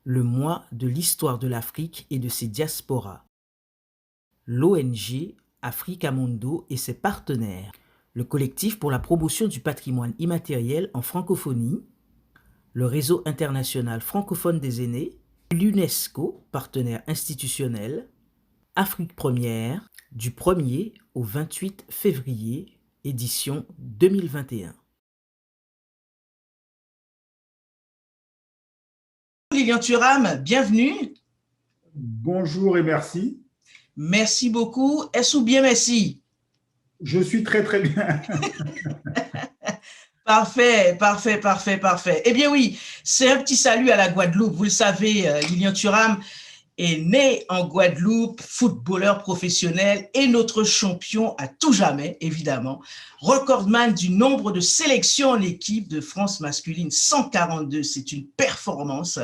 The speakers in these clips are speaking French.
le mois de l'histoire de l'Afrique et de ses diasporas. L'ONG Africa Mundo et ses partenaires, le collectif pour la promotion du patrimoine immatériel en francophonie, le réseau international francophone des aînés, l'UNESCO, partenaire institutionnel, Afrique Première, du 1er au 28 février, édition 2021. Lilian Thuram, bienvenue. Bonjour et merci. Merci beaucoup. Est-ce ou bien merci? Je suis très très bien. Parfait, parfait, parfait, parfait. Eh bien oui, c'est un petit salut à la Guadeloupe. Vous le savez, Lilian Thuram est né en Guadeloupe, footballeur professionnel et notre champion à tout jamais, évidemment. Recordman du nombre de sélections en équipe de France masculine, 142, c'est une performance.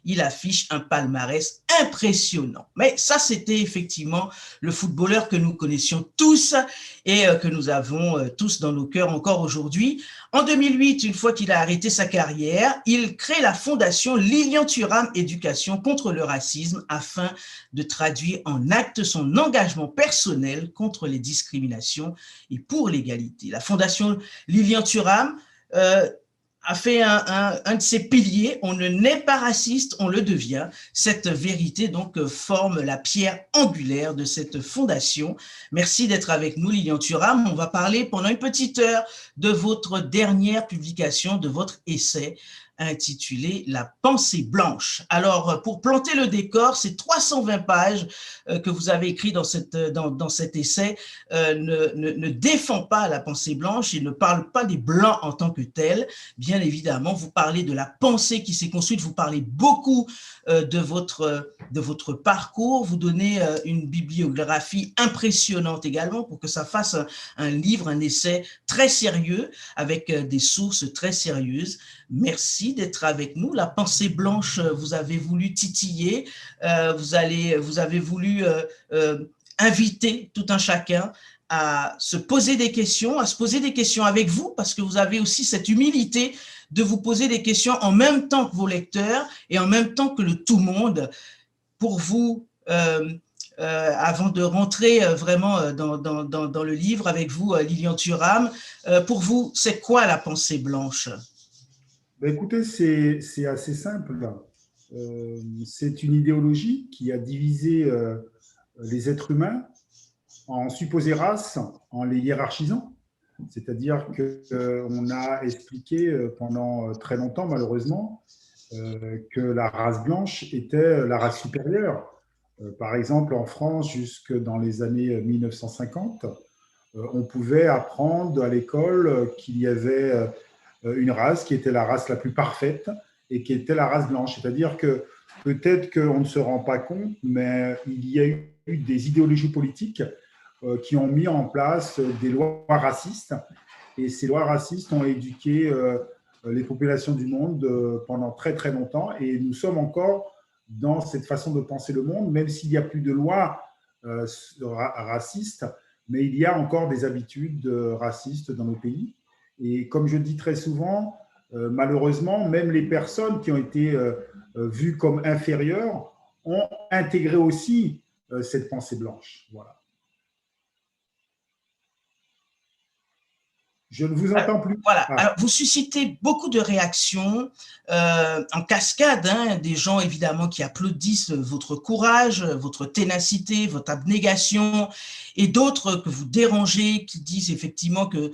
Il affiche un palmarès impressionnant. Mais ça, c'était effectivement le footballeur que nous connaissions tous et que nous avons tous dans nos cœurs encore aujourd'hui. En 2008, une fois qu'il a arrêté sa carrière, il crée la fondation Lilian Thuram Éducation contre le racisme afin de traduire en actes son engagement personnel contre les discriminations et pour l'égalité. La fondation Lilian Thuram a fait un de ses piliers, on ne naît pas raciste, on le devient. Cette vérité donc forme la pierre angulaire de cette fondation. Merci d'être avec nous, Lilian Thuram. On va parler pendant une petite heure de votre dernière publication, de votre essai intitulé La pensée blanche. Alors, pour planter le décor, ces 320 pages que vous avez écrites dans cet essai ne défend pas la pensée blanche et ne parle pas des blancs en tant que tels. Bien évidemment, vous parlez de la pensée qui s'est construite, vous parlez beaucoup de votre parcours, vous donnez une bibliographie impressionnante également pour que ça fasse un livre, un essai très sérieux avec des sources très sérieuses. Merci d'être avec nous. La pensée blanche, vous avez voulu titiller, vous avez voulu inviter tout un chacun à se poser des questions, avec vous, parce que vous avez aussi cette humilité de vous poser des questions en même temps que vos lecteurs et en même temps que le tout monde. Pour vous, avant de rentrer vraiment dans le livre avec vous, Lilian Thuram, pour vous, c'est quoi la pensée blanche? Ben écoutez, c'est assez simple. C'est une idéologie qui a divisé les êtres humains en supposées races, en les hiérarchisant. C'est-à-dire qu'on a expliqué pendant très longtemps, malheureusement, que la race blanche était la race supérieure. Par exemple, en France, jusque dans les années 1950, on pouvait apprendre à l'école qu'il y avait une race qui était la race la plus parfaite et qui était la race blanche. C'est-à-dire que peut-être qu'on ne se rend pas compte, mais il y a eu des idéologies politiques qui ont mis en place des lois racistes. Et ces lois racistes ont éduqué les populations du monde pendant très très longtemps. Et nous sommes encore dans cette façon de penser le monde, même s'il n'y a plus de lois racistes, mais il y a encore des habitudes racistes dans nos pays. Et comme je dis très souvent, malheureusement, même les personnes qui ont été vues comme inférieures ont intégré aussi cette pensée blanche. Voilà. Je ne vous entends plus. Voilà. Alors, vous suscitez beaucoup de réactions en cascade, hein, des gens évidemment qui applaudissent votre courage, votre ténacité, votre abnégation, et d'autres que vous dérangez, qui disent effectivement que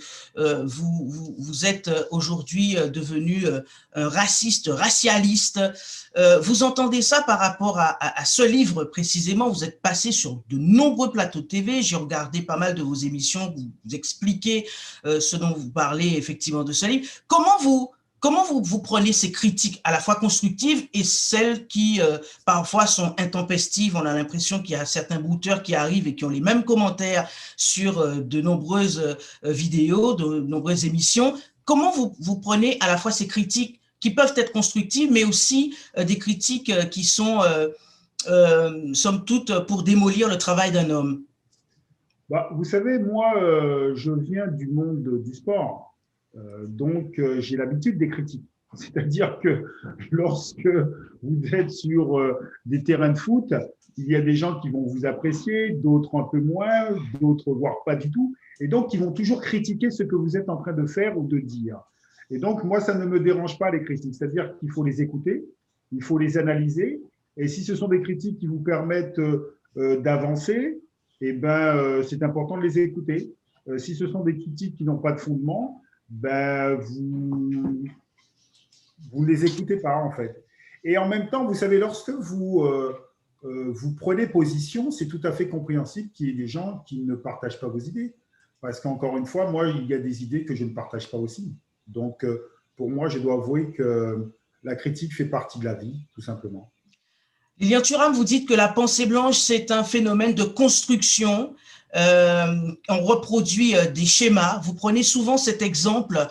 vous êtes aujourd'hui devenu un raciste, racialiste. Vous entendez ça par rapport à ce livre précisément. Vous êtes passé sur de nombreux plateaux de TV, j'ai regardé pas mal de vos émissions, vous expliquez ce dont vous parlez effectivement de ce livre. Comment vous prenez ces critiques à la fois constructives et celles qui parfois sont intempestives? On a l'impression qu'il y a certains brouteurs qui arrivent et qui ont les mêmes commentaires sur de nombreuses vidéos, de nombreuses émissions. Comment vous prenez à la fois ces critiques qui peuvent être constructives, mais aussi des critiques qui sont, somme toute, pour démolir le travail d'un homme? Bah, vous savez, moi, je viens du monde du sport, donc j'ai l'habitude des critiques. C'est-à-dire que lorsque vous êtes sur des terrains de foot, il y a des gens qui vont vous apprécier, d'autres un peu moins, d'autres voire pas du tout. Et donc, ils vont toujours critiquer ce que vous êtes en train de faire ou de dire. Et donc, moi, ça ne me dérange pas, les critiques. C'est-à-dire qu'il faut les écouter, il faut les analyser. Et si ce sont des critiques qui vous permettent d'avancer, eh ben, c'est important de les écouter. Si ce sont des critiques qui n'ont pas de fondement, ben, vous ne les écoutez pas, en fait. Et en même temps, vous savez, lorsque vous prenez position, c'est tout à fait compréhensible qu'il y ait des gens qui ne partagent pas vos idées. Parce qu'encore une fois, moi, il y a des idées que je ne partage pas aussi. Donc, pour moi, je dois avouer que la critique fait partie de la vie, tout simplement. Lilian Thuram, vous dites que la pensée blanche, c'est un phénomène de construction. On reproduit des schémas. Vous prenez souvent cet exemple.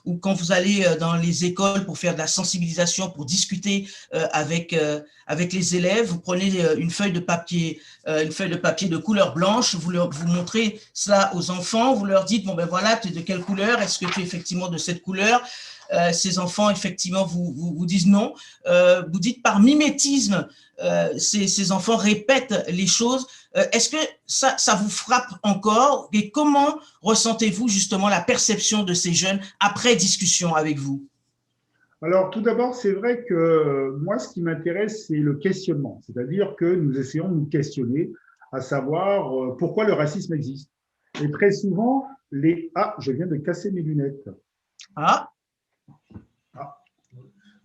Où quand vous allez dans les écoles pour faire de la sensibilisation, pour discuter avec les élèves, vous prenez une feuille de papier de couleur blanche, vous montrez cela aux enfants, vous leur dites, bon ben voilà, tu es de quelle couleur, est-ce que tu es effectivement de cette couleur? Ces enfants, effectivement, vous disent non. Vous dites par mimétisme, ces enfants répètent les choses. Est-ce que ça vous frappe encore? Et comment ressentez-vous justement la perception de ces jeunes après discussion avec vous? Alors, tout d'abord, c'est vrai que moi, ce qui m'intéresse, c'est le questionnement. C'est-à-dire que nous essayons de nous questionner, à savoir pourquoi le racisme existe. Et très souvent, Ah, je viens de casser mes lunettes. Ah.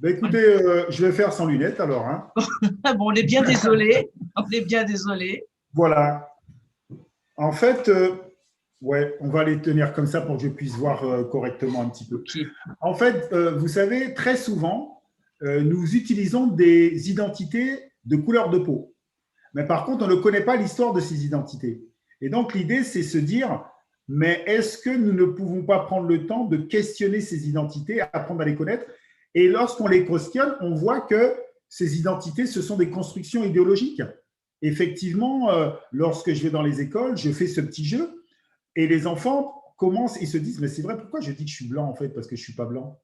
Ben, écoutez, je vais faire sans lunettes alors. Hein. Bon, on est bien désolé. On est bien désolé. Voilà. En fait, ouais, on va les tenir comme ça pour que je puisse voir correctement un petit peu. Okay. En fait, vous savez, très souvent, nous utilisons des identités de couleur de peau. Mais par contre, on ne connaît pas l'histoire de ces identités. Et donc, l'idée, c'est se dire, mais est-ce que nous ne pouvons pas prendre le temps de questionner ces identités, apprendre à les connaître? Et lorsqu'on les questionne, on voit que ces identités, ce sont des constructions idéologiques. Effectivement, lorsque je vais dans les écoles, je fais ce petit jeu et les enfants commencent et se disent, mais c'est vrai, pourquoi je dis que je suis blanc en fait? Parce que je ne suis pas blanc.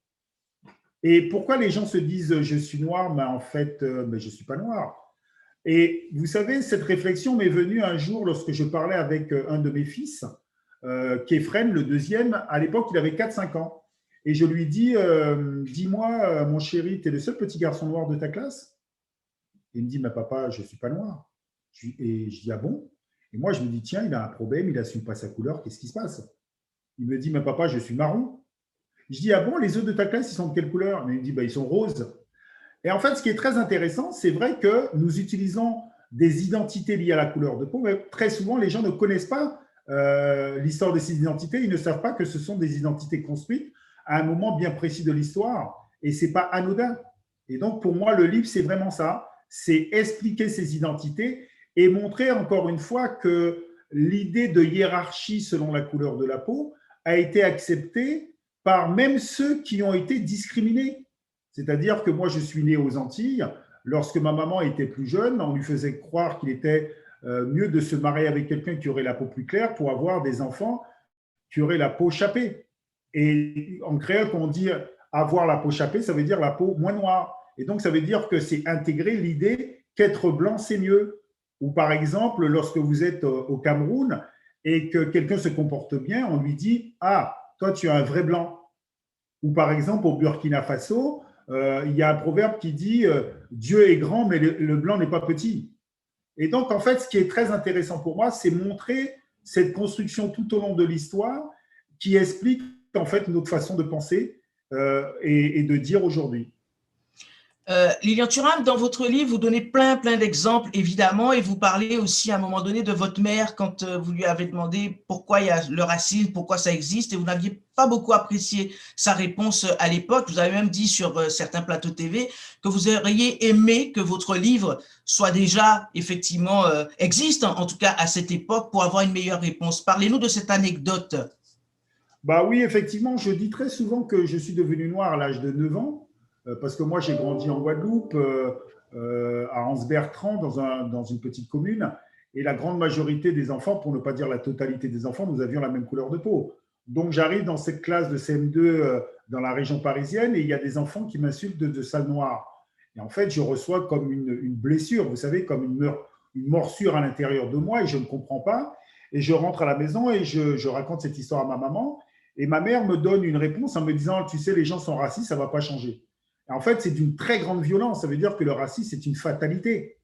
Et pourquoi les gens se disent, je suis noir, mais en fait, je ne suis pas noir. Et vous savez, cette réflexion m'est venue un jour lorsque je parlais avec un de mes fils, Kefren, le deuxième. À l'époque, il avait 4-5 ans. Et je lui dis, dis-moi, mon chéri, tu es le seul petit garçon noir de ta classe? Il me dit, mais papa, je ne suis pas noir. Et je dis, ah bon? Et moi, je me dis, tiens, il a un problème, il n'assume pas sa couleur, qu'est-ce qui se passe? Il me dit, mais papa, je suis marron. Je dis, ah bon, les autres de ta classe, ils sont de quelle couleur? Et il me dit, bah, ils sont roses. Et en fait, ce qui est très intéressant, c'est vrai que nous utilisons des identités liées à la couleur de peau, mais très souvent, les gens ne connaissent pas l'histoire de ces identités, ils ne savent pas que ce sont des identités construites à un moment bien précis de l'histoire, et ce n'est pas anodin. Et donc, pour moi, le livre, c'est vraiment ça, c'est expliquer ces identités et montrer encore une fois que l'idée de hiérarchie selon la couleur de la peau a été acceptée par même ceux qui ont été discriminés. C'est-à-dire que moi, je suis né aux Antilles. Lorsque ma maman était plus jeune, on lui faisait croire qu'il était mieux de se marier avec quelqu'un qui aurait la peau plus claire pour avoir des enfants qui auraient la peau chapée. Et en créole, quand on dit avoir la peau chapée, ça veut dire la peau moins noire. Et donc, ça veut dire que c'est intégrer l'idée qu'être blanc, c'est mieux. Ou par exemple, lorsque vous êtes au Cameroun et que quelqu'un se comporte bien, on lui dit « Ah, toi, tu es un vrai blanc ». Ou par exemple, au Burkina Faso, il y a un proverbe qui dit « Dieu est grand, mais le blanc n'est pas petit ». Et donc, en fait, ce qui est très intéressant pour moi, c'est montrer cette construction tout au long de l'histoire qui explique en fait notre façon de penser et de dire aujourd'hui. Lilian Thuram, dans votre livre, vous donnez plein d'exemples, évidemment, et vous parlez aussi à un moment donné de votre mère quand vous lui avez demandé pourquoi il y a le racisme, pourquoi ça existe, et vous n'aviez pas beaucoup apprécié sa réponse à l'époque. Vous avez même dit sur certains plateaux TV que vous auriez aimé que votre livre soit déjà, effectivement, existe, en tout cas à cette époque, pour avoir une meilleure réponse. Parlez-nous de cette anecdote. Bah oui, effectivement, je dis très souvent que je suis devenu noir à l'âge de 9 ans. Parce que moi, j'ai grandi en Guadeloupe, à Anse-Bertrand, dans une petite commune. Et la grande majorité des enfants, pour ne pas dire la totalité des enfants, nous avions la même couleur de peau. Donc, j'arrive dans cette classe de CM2 dans la région parisienne et il y a des enfants qui m'insultent de sale noir. Et en fait, je reçois comme une blessure, vous savez, comme une morsure à l'intérieur de moi et je ne comprends pas. Et je rentre à la maison et je raconte cette histoire à ma maman. Et ma mère me donne une réponse en me disant, tu sais, les gens sont racistes, ça ne va pas changer. Et en fait, c'est d'une très grande violence. Ça veut dire que le racisme, c'est une fatalité.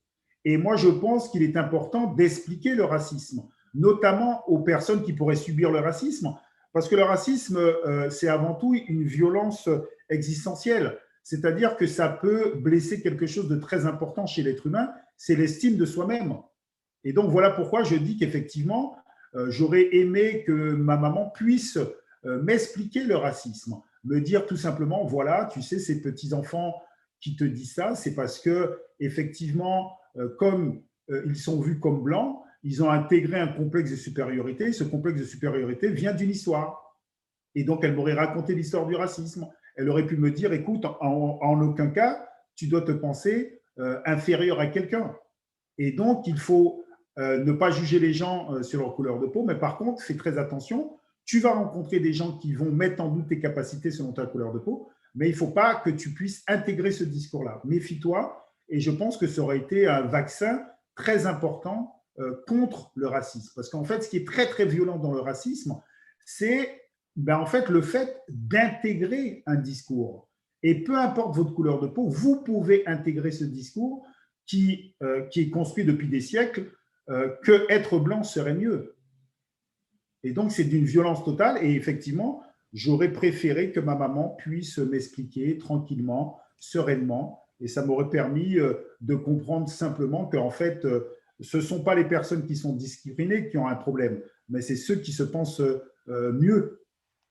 Et moi, je pense qu'il est important d'expliquer le racisme, notamment aux personnes qui pourraient subir le racisme, parce que le racisme, c'est avant tout une violence existentielle. C'est-à-dire que ça peut blesser quelque chose de très important chez l'être humain, c'est l'estime de soi-même. Et donc, voilà pourquoi je dis qu'effectivement, j'aurais aimé que ma maman puisse m'expliquer le racisme, me dire tout simplement, voilà, tu sais, ces petits-enfants qui te disent ça, c'est parce que, effectivement, comme ils sont vus comme blancs, ils ont intégré un complexe de supériorité. Ce complexe de supériorité vient d'une histoire. Et donc, elle m'aurait raconté l'histoire du racisme. Elle aurait pu me dire, écoute, en aucun cas, tu dois te penser inférieur à quelqu'un. Et donc, il faut ne pas juger les gens sur leur couleur de peau, mais par contre, fais très attention. Tu vas rencontrer des gens qui vont mettre en doute tes capacités selon ta couleur de peau, mais il ne faut pas que tu puisses intégrer ce discours-là. Méfie-toi, et je pense que ça aurait été un vaccin très important contre le racisme. Parce qu'en fait, ce qui est très, très violent dans le racisme, c'est en fait, le fait d'intégrer un discours. Et peu importe votre couleur de peau, vous pouvez intégrer ce discours qui est construit depuis des siècles, que être blanc serait mieux. Et donc, c'est d'une violence totale. Et effectivement, j'aurais préféré que ma maman puisse m'expliquer tranquillement, sereinement. Et ça m'aurait permis de comprendre simplement qu'en fait, ce ne sont pas les personnes qui sont discriminées qui ont un problème, mais c'est ceux qui se pensent mieux.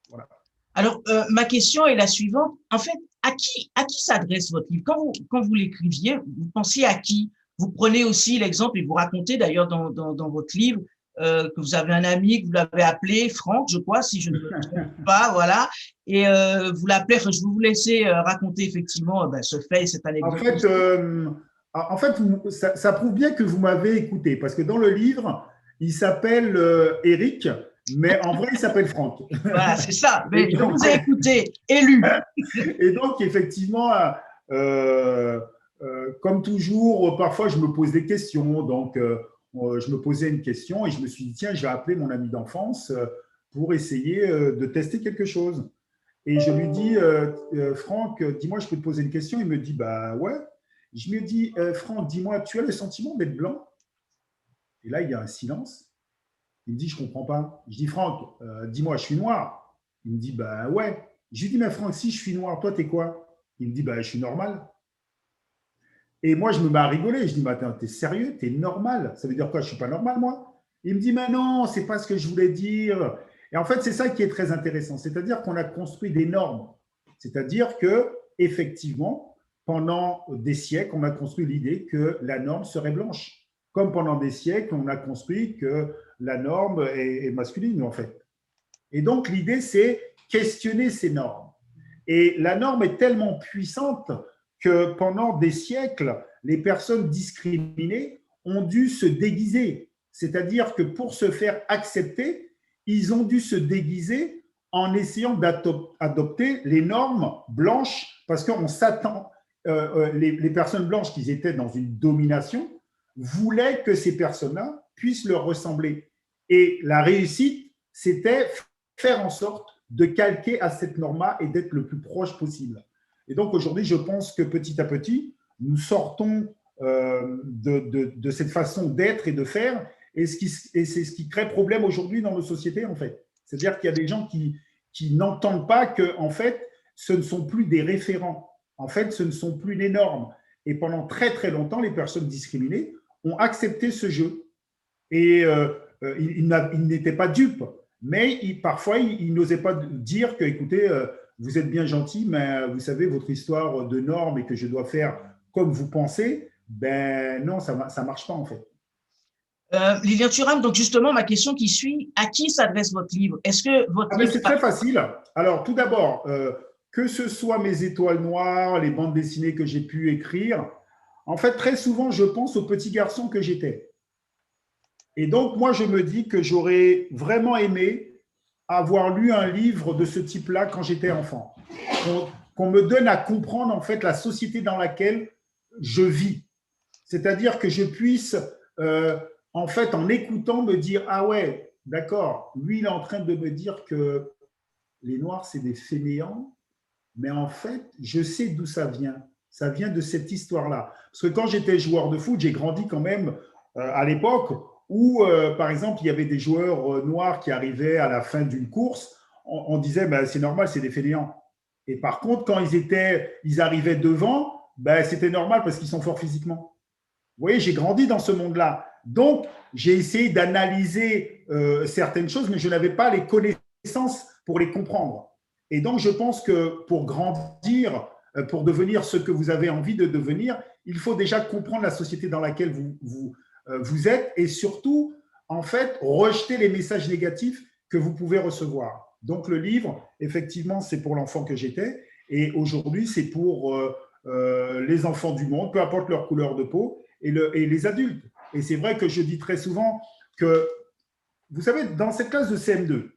Voilà. Alors, ma question est la suivante. En fait, à qui s'adresse votre livre? Quand vous l'écriviez, vous pensiez à qui? Vous prenez aussi l'exemple, et vous racontez d'ailleurs dans votre livre, que vous avez un ami, que vous l'avez appelé Franck, je crois, si je ne me trompe pas, voilà. Et vous l'appelez, je vais vous laisser raconter effectivement ce fait et cette anecdote. En fait, ça prouve bien que vous m'avez écouté, parce que dans le livre, il s'appelle Eric, mais en vrai, il s'appelle Franck. Voilà, c'est ça. Mais je vous ai écouté, élu. Et donc, effectivement, comme toujours, parfois, je me pose des questions. Donc, je me posais une question et je me suis dit, tiens, je vais appeler mon ami d'enfance pour essayer de tester quelque chose. Et je lui dis, Franck, dis-moi, je peux te poser une question? Il me dit, bah ouais. Je lui dis, Franck, dis-moi, tu as le sentiment d'être blanc? Et là, il y a un silence. Il me dit, je ne comprends pas. Je dis, Franck, dis-moi, je suis noir. Il me dit, bah ouais. Je lui dis, mais Franck, si je suis noir, toi, t'es quoi? Il me dit, bah je suis normal. Et moi, je me mets à rigoler. Je dis, mais attends, t'es sérieux? T'es normal? Ça veut dire quoi? Je ne suis pas normal, moi? Il me dit, mais non, c'est pas ce que je voulais dire. Et en fait, c'est ça qui est très intéressant. C'est-à-dire qu'on a construit des normes. C'est-à-dire que, effectivement, pendant des siècles, on a construit l'idée que la norme serait blanche. Comme pendant des siècles, on a construit que la norme est masculine, en fait. Et donc, l'idée, c'est questionner ces normes. Et la norme est tellement puissante que pendant des siècles, les personnes discriminées ont dû se déguiser. C'est-à-dire que pour se faire accepter, ils ont dû se déguiser en essayant d'adopter les normes blanches, parce qu'on s'attend, les personnes blanches qui étaient dans une domination voulaient que ces personnes-là puissent leur ressembler. Et la réussite, c'était faire en sorte de calquer à cette norme-là et d'être le plus proche possible. Et donc aujourd'hui, je pense que petit à petit, nous sortons de cette façon d'être et de faire, et c'est ce qui crée problème aujourd'hui dans nos sociétés, en fait. C'est-à-dire qu'il y a des gens qui n'entendent pas que, en fait, ce ne sont plus des référents. En fait, ce ne sont plus les normes. Et pendant très, très longtemps, les personnes discriminées ont accepté ce jeu. Et ils n'étaient pas dupes. Mais parfois, ils n'osaient pas dire que, écoutez, vous êtes bien gentil, mais vous savez, votre histoire de normes et que je dois faire comme vous pensez, ben non, ça ne marche pas, en fait. Lilian Thuram, donc justement, ma question qui suit, à qui s'adresse votre livre? Est-ce que votre livre… C'est très facile. Alors, tout d'abord, que ce soit mes étoiles noires, les bandes dessinées que j'ai pu écrire, en fait, très souvent, je pense au petit garçon que j'étais. Et donc, moi, je me dis que j'aurais vraiment aimé avoir lu un livre de ce type-là quand j'étais enfant. Qu'on me donne à comprendre en fait la société dans laquelle je vis. C'est-à-dire que je puisse, en fait, en écoutant, me dire, ah ouais, d'accord, lui, il est en train de me dire que les Noirs, c'est des fainéants, mais en fait, je sais d'où ça vient. Ça vient de cette histoire-là. Parce que quand j'étais joueur de foot, j'ai grandi quand même à l'époque où, par exemple, il y avait des joueurs noirs qui arrivaient à la fin d'une course, on disait, ben, c'est normal, c'est des fainéants. Et par contre, quand ils arrivaient devant, ben, c'était normal parce qu'ils sont forts physiquement. Vous voyez, j'ai grandi dans ce monde-là. Donc, j'ai essayé d'analyser certaines choses, mais je n'avais pas les connaissances pour les comprendre. Et donc, je pense que pour grandir, pour devenir ce que vous avez envie de devenir, il faut déjà comprendre la société dans laquelle vous êtes et surtout, en fait, rejeter les messages négatifs que vous pouvez recevoir. Donc, le livre, effectivement, c'est pour l'enfant que j'étais et aujourd'hui, c'est pour les enfants du monde, peu importe leur couleur de peau, et les adultes. Et c'est vrai que je dis très souvent que, vous savez, dans cette classe de CM2,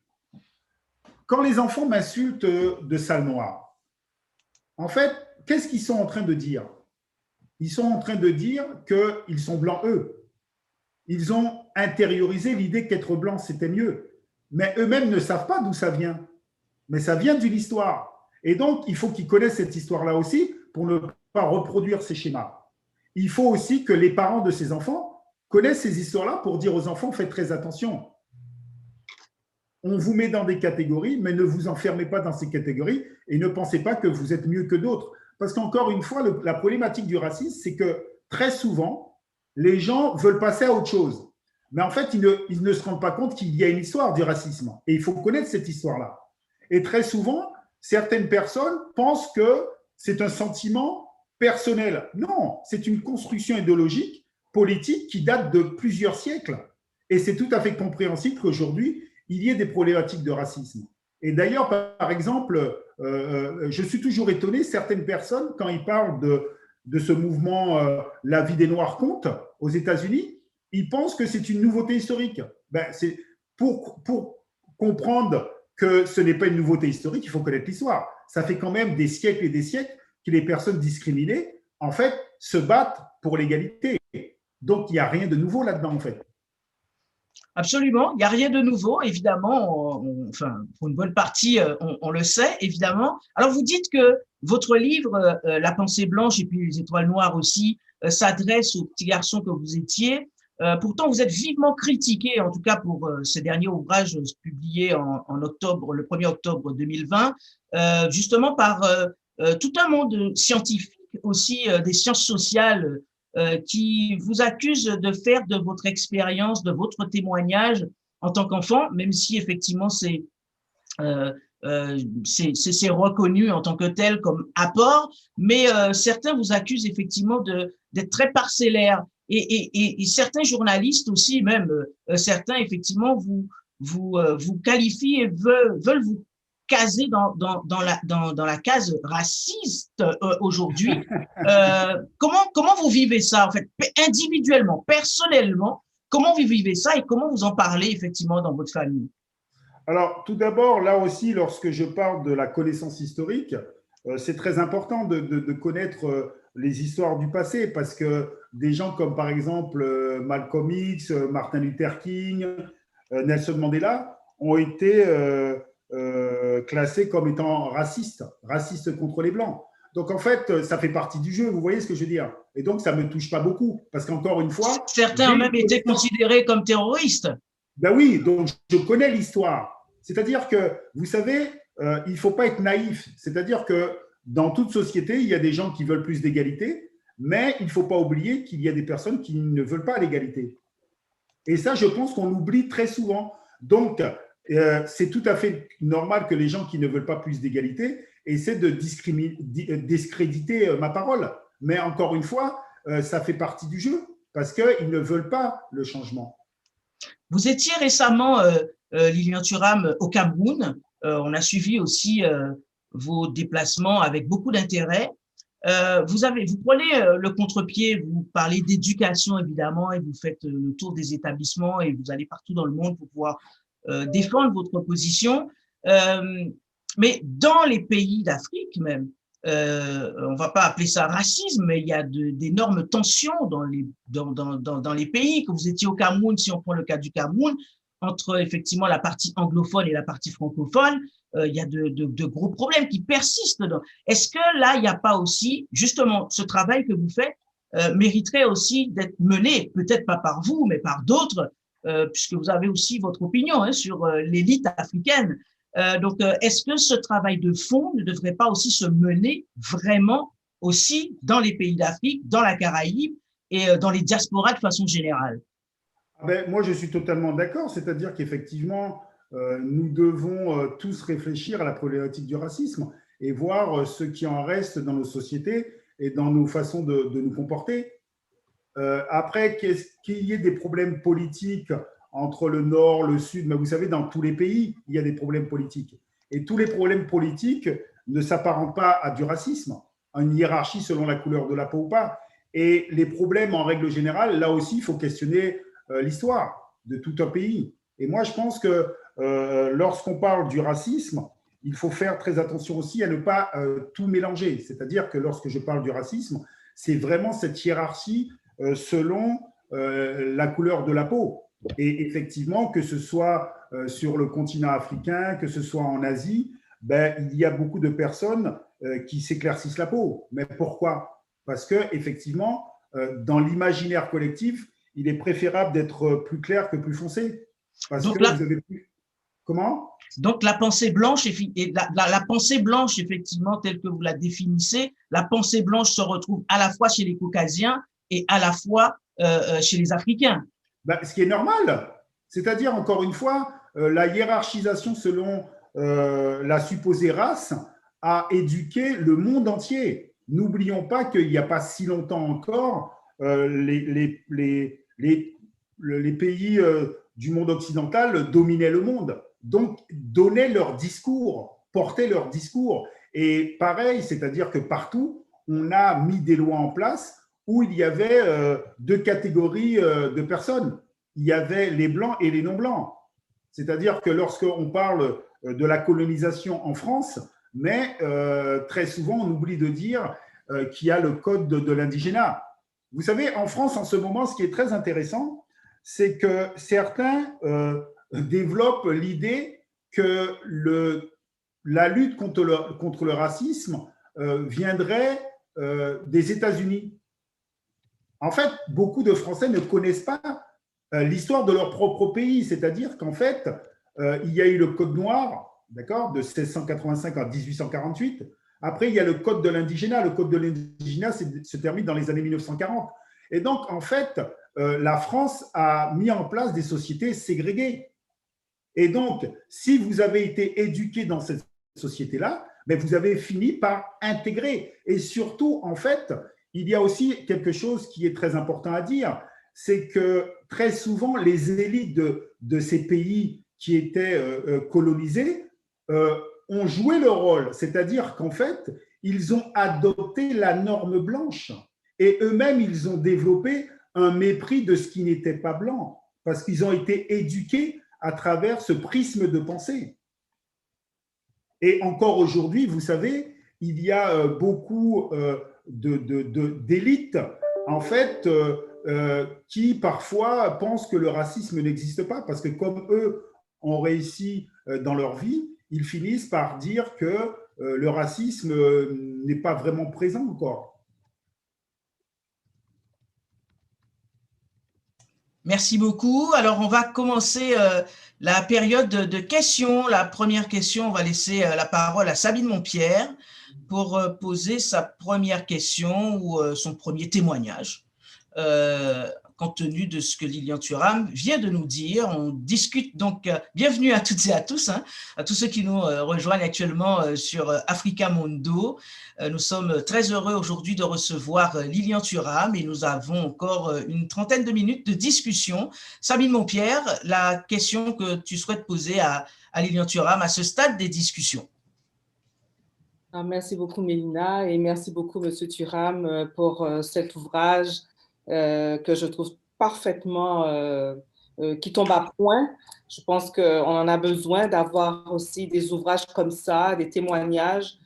quand les enfants m'insultent de sale noir, en fait, qu'est-ce qu'ils sont en train de dire? Ils sont en train de dire qu'ils sont blancs, eux. Ils ont intériorisé l'idée qu'être blanc, c'était mieux. Mais eux-mêmes ne savent pas d'où ça vient. Mais ça vient d'une histoire. Et donc, il faut qu'ils connaissent cette histoire-là aussi pour ne pas reproduire ces schémas. Il faut aussi que les parents de ces enfants connaissent ces histoires-là pour dire aux enfants, faites très attention. On vous met dans des catégories, mais ne vous enfermez pas dans ces catégories et ne pensez pas que vous êtes mieux que d'autres. Parce qu'encore une fois, la problématique du racisme, c'est que très souvent, les gens veulent passer à autre chose. Mais en fait, ils ne se rendent pas compte qu'il y a une histoire du racisme. Et il faut connaître cette histoire-là. Et très souvent, certaines personnes pensent que c'est un sentiment personnel. Non, c'est une construction idéologique, politique, qui date de plusieurs siècles. Et c'est tout à fait compréhensible qu'aujourd'hui, il y ait des problématiques de racisme. Et d'ailleurs, par exemple, je suis toujours étonné, certaines personnes, quand ils parlent de ce mouvement La vie des Noirs compte aux États-Unis, ils pensent que c'est une nouveauté historique. Ben, pour comprendre que ce n'est pas une nouveauté historique, il faut connaître l'histoire. Ça fait quand même des siècles et des siècles que les personnes discriminées, en fait, se battent pour l'égalité. Donc, il n'y a rien de nouveau là-dedans, en fait. Absolument, il n'y a rien de nouveau, évidemment, enfin, pour une bonne partie, on le sait, évidemment. Alors, vous dites que votre livre, La pensée blanche et puis les étoiles noires aussi, s'adresse aux petits garçons que vous étiez. Pourtant, vous êtes vivement critiqué, en tout cas pour ce dernier ouvrage publié en octobre, le 1er octobre 2020, justement par tout un monde scientifique, aussi des sciences sociales, qui vous accuse de faire de votre expérience, de votre témoignage en tant qu'enfant, même si effectivement c'est reconnu en tant que tel comme apport, mais certains vous accusent effectivement d'être très parcellaire et certains journalistes aussi, même certains effectivement vous qualifient et veulent vous caser dans la case raciste aujourd'hui. Comment vous vivez ça en fait, individuellement, personnellement, comment vous vivez ça et comment vous en parlez effectivement dans votre famille? Alors, tout d'abord, là aussi, lorsque je parle de la connaissance historique, c'est très important de connaître les histoires du passé parce que des gens comme par exemple Malcolm X, Martin Luther King, Nelson Mandela ont été classés comme étant racistes contre les Blancs. Donc, en fait, ça fait partie du jeu, vous voyez ce que je veux dire? Et donc, ça ne me touche pas beaucoup, parce qu'encore une fois… Certains ont même été considérés comme terroristes. Ben oui, donc je connais l'histoire. C'est-à-dire que, vous savez, il ne faut pas être naïf. C'est-à-dire que dans toute société, il y a des gens qui veulent plus d'égalité, mais il ne faut pas oublier qu'il y a des personnes qui ne veulent pas l'égalité. Et ça, je pense qu'on l'oublie très souvent. Donc, c'est tout à fait normal que les gens qui ne veulent pas plus d'égalité essaient de discréditer ma parole. Mais encore une fois, ça fait partie du jeu parce qu'ils ne veulent pas le changement. Vous étiez récemment, Lilian Thuram, au Cameroun. On a suivi aussi vos déplacements avec beaucoup d'intérêt. Vous prenez le contre-pied, vous parlez d'éducation évidemment et vous faites le tour des établissements et vous allez partout dans le monde pour pouvoir défendre votre position. Mais dans les pays d'Afrique même, on ne va pas appeler ça racisme, mais il y a d'énormes tensions dans les pays. Quand vous étiez au Cameroun, si on prend le cas du Cameroun, entre effectivement la partie anglophone et la partie francophone, il y a de gros problèmes qui persistent. Est-ce que là, il n'y a pas aussi, justement, ce travail que vous faites mériterait aussi d'être mené, peut-être pas par vous, mais par d'autres, puisque vous avez aussi votre opinion sur l'élite africaine. Donc, est-ce que ce travail de fond ne devrait pas aussi se mener vraiment aussi dans les pays d'Afrique, dans la Caraïbe et dans les diasporas de façon générale? Moi, je suis totalement d'accord. C'est-à-dire qu'effectivement, nous devons tous réfléchir à la problématique du racisme et voir ce qui en reste dans nos sociétés et dans nos façons de nous comporter. Après, qu'il y ait des problèmes politiques entre le Nord, le Sud, mais vous savez, dans tous les pays, il y a des problèmes politiques. Et tous les problèmes politiques ne s'apparentent pas à du racisme, à une hiérarchie selon la couleur de la peau ou pas. Et les problèmes, en règle générale, là aussi, il faut questionner l'histoire de tout un pays. Et moi, je pense que lorsqu'on parle du racisme, il faut faire très attention aussi à ne pas tout mélanger. C'est-à-dire que lorsque je parle du racisme, c'est vraiment cette hiérarchie selon la couleur de la peau. Et effectivement, que ce soit sur le continent africain, que ce soit en Asie, il y a beaucoup de personnes qui s'éclaircissent la peau. Mais pourquoi? Parce qu'effectivement, dans l'imaginaire collectif, il est préférable d'être plus clair que plus foncé. Parce Donc que là, vous avez plus… Comment? Donc la pensée blanche, la pensée blanche, effectivement, telle que vous la définissez, la pensée blanche se retrouve à la fois chez les Caucasiens et à la fois chez les Africains. Ce qui est normal. C'est-à-dire, encore une fois, la hiérarchisation selon la supposée race a éduqué le monde entier. N'oublions pas qu'il n'y a pas si longtemps encore, les pays du monde occidental dominaient le monde. Donc, donnaient leur discours, portaient leur discours. Et pareil, c'est-à-dire que partout, on a mis des lois en place où il y avait deux catégories de personnes. Il y avait les blancs et les non-blancs. C'est-à-dire que lorsqu'on parle de la colonisation en France, mais très souvent, on oublie de dire qu'il y a le code de l'indigénat. Vous savez, en France, en ce moment, ce qui est très intéressant, c'est que certains développent l'idée que la lutte contre le racisme viendrait des États-Unis. En fait, beaucoup de Français ne connaissent pas l'histoire de leur propre pays, c'est-à-dire qu'en fait, il y a eu le Code noir, d'accord, de 1685 à 1848. Après, il y a le Code de l'indigénat. Le Code de l'indigénat se termine dans les années 1940. Et donc, en fait, la France a mis en place des sociétés ségrégées. Et donc, si vous avez été éduqué dans cette société-là, mais vous avez fini par intégrer. Et surtout, en fait, il y a aussi quelque chose qui est très important à dire, c'est que très souvent, les élites de ces pays qui étaient colonisés ont joué leur rôle. C'est-à-dire qu'en fait, ils ont adopté la norme blanche. Et eux-mêmes, ils ont développé un mépris de ce qui n'était pas blanc, parce qu'ils ont été éduqués à travers ce prisme de pensée. Et encore aujourd'hui, vous savez, il y a beaucoup d'élites, en fait, qui parfois pensent que le racisme n'existe pas, parce que comme eux ont réussi dans leur vie, ils finissent par dire que le racisme n'est pas vraiment présent encore. Merci beaucoup. Alors, on va commencer la période de questions. La première question, on va laisser la parole à Sabine Montpierre pour poser sa première question ou son premier témoignage. Compte tenu de ce que Lilian Thuram vient de nous dire, on discute donc. Bienvenue à toutes et à tous, à tous ceux qui nous rejoignent actuellement sur Africa Mundo. Nous sommes très heureux aujourd'hui de recevoir Lilian Thuram et nous avons encore une trentaine de minutes de discussion. Sabine Montpierre, la question que tu souhaites poser à Lilian Thuram à ce stade des discussions. Merci beaucoup Mélina et merci beaucoup Monsieur Thuram pour cet ouvrage que je trouve parfaitement qui tombent à point. Je pense qu'on en a besoin d'avoir aussi des ouvrages comme ça, des témoignages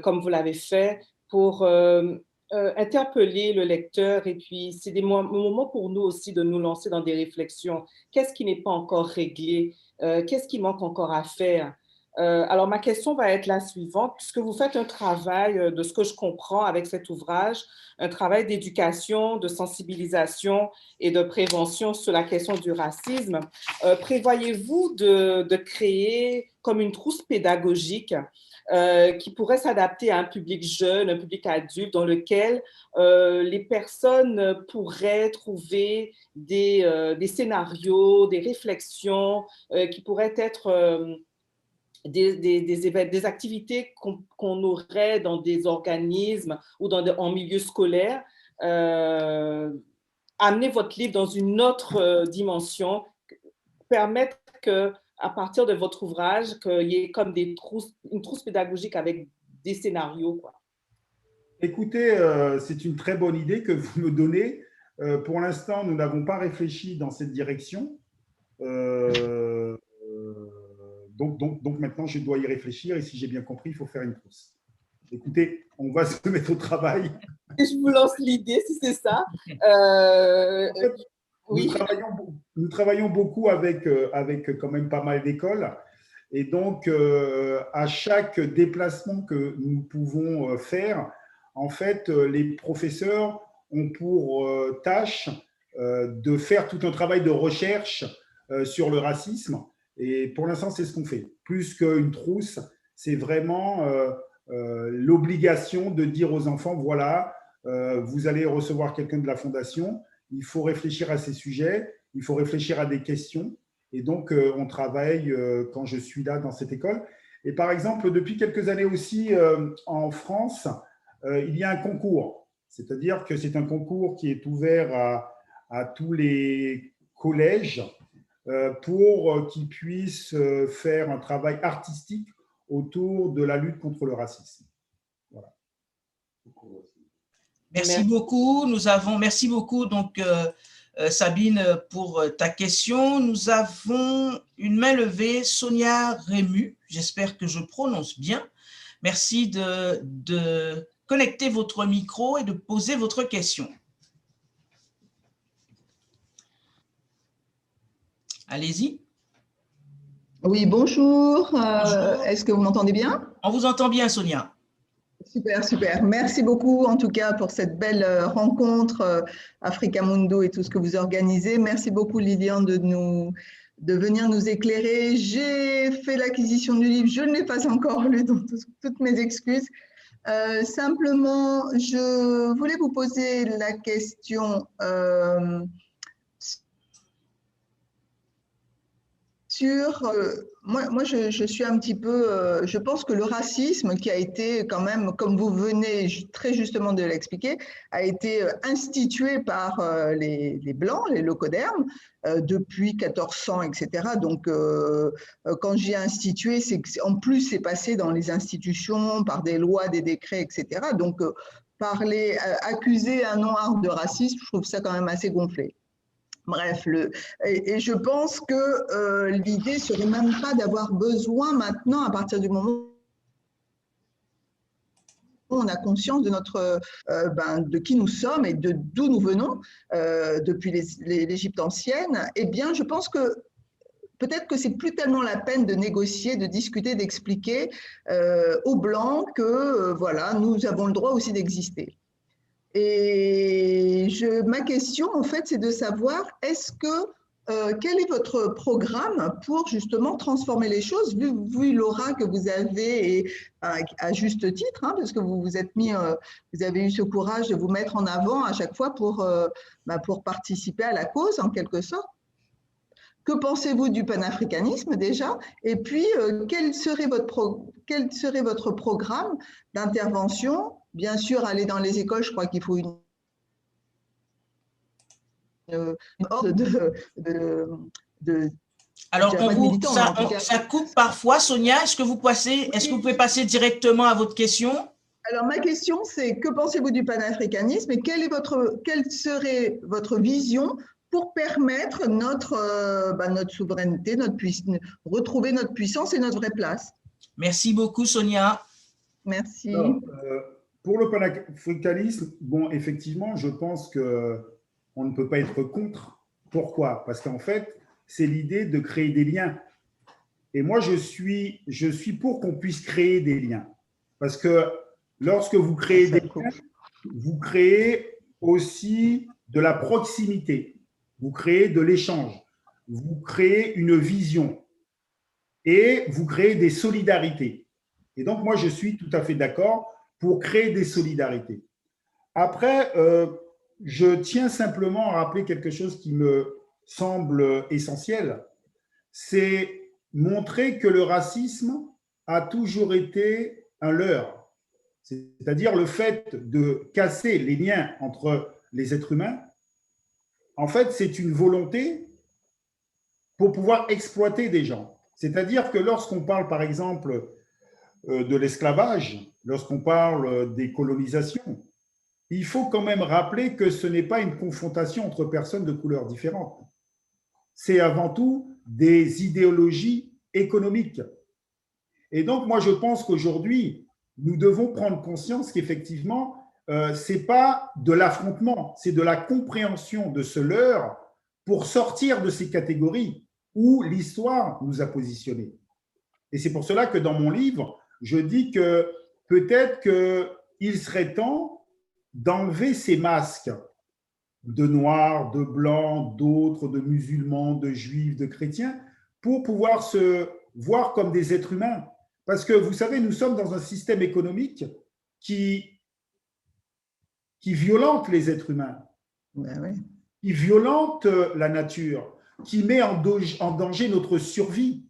comme vous l'avez fait pour interpeller le lecteur. Et puis, c'est des moments pour nous aussi de nous lancer dans des réflexions. Qu'est-ce qui n'est pas encore réglé? Qu'est-ce qui manque encore à faire? Alors, ma question va être la suivante. Puisque vous faites un travail, de ce que je comprends avec cet ouvrage, un travail d'éducation, de sensibilisation et de prévention sur la question du racisme, prévoyez-vous de créer comme une trousse pédagogique qui pourrait s'adapter à un public jeune, un public adulte, dans lequel les personnes pourraient trouver des scénarios, des réflexions qui pourraient être des activités qu'on aurait dans des organismes ou en milieu scolaire. Amener votre livre dans une autre dimension, permettre que à partir de votre ouvrage, qu'il y ait comme une trousse pédagogique avec des scénarios, quoi. Écoutez, c'est une très bonne idée que vous me donnez. Pour l'instant, nous n'avons pas réfléchi dans cette direction. Donc maintenant, je dois y réfléchir et si j'ai bien compris, il faut faire une trousse. Écoutez, on va se mettre au travail. Et je vous lance l'idée, si c'est ça. En fait, oui. Nous travaillons beaucoup avec quand même pas mal d'écoles. Et donc, à chaque déplacement que nous pouvons faire, en fait, les professeurs ont pour tâche de faire tout un travail de recherche sur le racisme. Et pour l'instant, c'est ce qu'on fait. Plus qu'une trousse, c'est vraiment l'obligation de dire aux enfants, voilà, vous allez recevoir quelqu'un de la fondation, il faut réfléchir à ces sujets, il faut réfléchir à des questions. Et donc, on travaille quand je suis là dans cette école. Et par exemple, depuis quelques années aussi, en France, il y a un concours. C'est-à-dire que c'est un concours qui est ouvert à tous les collèges pour qu'ils puissent faire un travail artistique autour de la lutte contre le racisme. Voilà. Merci beaucoup. Merci beaucoup, donc, Sabine, pour ta question. Nous avons une main levée, Sonia Rému. J'espère que je prononce bien. Merci de connecter votre micro et de poser votre question. Allez-y. Oui, bonjour. Bonjour. Est-ce que vous m'entendez bien? On vous entend bien, Sonia. Super, super. Merci beaucoup, en tout cas, pour cette belle rencontre Africa Mundo et tout ce que vous organisez. Merci beaucoup, Lilian, de venir nous éclairer. J'ai fait l'acquisition du livre. Je ne l'ai pas encore lu, donc toutes mes excuses. Simplement, je voulais vous poser la question sur… moi, je suis un petit peu… je pense que le racisme qui a été quand même, comme vous venez très justement de l'expliquer, a été institué par les Blancs, les locodermes, depuis 1400, etc. Donc, quand j'ai institué, c'est qu'en plus, c'est passé dans les institutions par des lois, des décrets, etc. Donc, accuser un noir de racisme, je trouve ça quand même assez gonflé. Bref, et je pense que l'idée ne serait même pas d'avoir besoin maintenant, à partir du moment où on a conscience de de qui nous sommes et d'où nous venons depuis l'Égypte ancienne, eh bien, je pense que peut-être que c'est plus tellement la peine de négocier, de discuter, d'expliquer aux Blancs que voilà, nous avons le droit aussi d'exister. Et ma question, en fait, c'est de savoir, quel est votre programme pour justement transformer les choses, vu l'aura que vous avez, et à juste titre, hein, parce que vous avez eu ce courage de vous mettre en avant à chaque fois pour participer à la cause, en quelque sorte. Que pensez-vous du panafricanisme déjà? Et puis, quel serait votre programme d'intervention? Bien sûr, aller dans les écoles, je crois qu'il faut une ordre de alors, ça coupe parfois. Sonia, est-ce que vous pouvez passer directement à votre question? Alors, ma question, c'est que pensez-vous du panafricanisme et quelle serait votre vision pour permettre notre souveraineté, retrouver notre puissance et notre vraie place. Merci beaucoup, Sonia. Merci. Alors, pour le panafricanisme, bon, effectivement, je pense qu'on ne peut pas être contre. Pourquoi? Parce qu'en fait, c'est l'idée de créer des liens. Et moi, je suis pour qu'on puisse créer des liens. Parce que lorsque vous créez des liens, vous créez aussi de la proximité, vous créez de l'échange, vous créez une vision et vous créez des solidarités. Et donc, moi, je suis tout à fait d'accord pour créer des solidarités. Après, je tiens simplement à rappeler quelque chose qui me semble essentiel, c'est montrer que le racisme a toujours été un leurre. C'est-à-dire le fait de casser les liens entre les êtres humains, en fait, c'est une volonté pour pouvoir exploiter des gens. C'est-à-dire que lorsqu'on parle, par exemple, de l'esclavage, lorsqu'on parle des colonisations, il faut quand même rappeler que ce n'est pas une confrontation entre personnes de couleurs différentes. C'est avant tout des idéologies économiques. Et donc, moi, je pense qu'aujourd'hui, nous devons prendre conscience qu'effectivement, ce n'est pas de l'affrontement, c'est de la compréhension de ce leurre pour sortir de ces catégories où l'histoire nous a positionnés. Et c'est pour cela que dans mon livre, je dis que peut-être qu'il serait temps d'enlever ces masques de noirs, de blancs, d'autres, de musulmans, de juifs, de chrétiens, pour pouvoir se voir comme des êtres humains. Parce que vous savez, nous sommes dans un système économique qui violente les êtres humains, qui violente la nature, qui met en danger notre survie.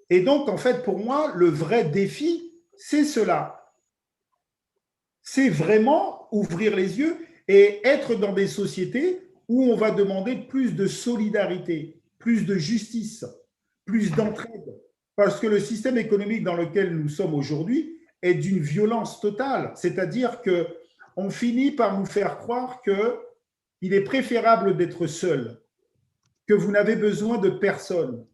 Et donc, en fait, pour moi, le vrai défi, c'est cela. C'est vraiment ouvrir les yeux et être dans des sociétés où on va demander plus de solidarité, plus de justice, plus d'entraide. Parce que le système économique dans lequel nous sommes aujourd'hui est d'une violence totale. C'est-à-dire qu'on finit par nous faire croire qu'il est préférable d'être seul, que vous n'avez besoin de personne.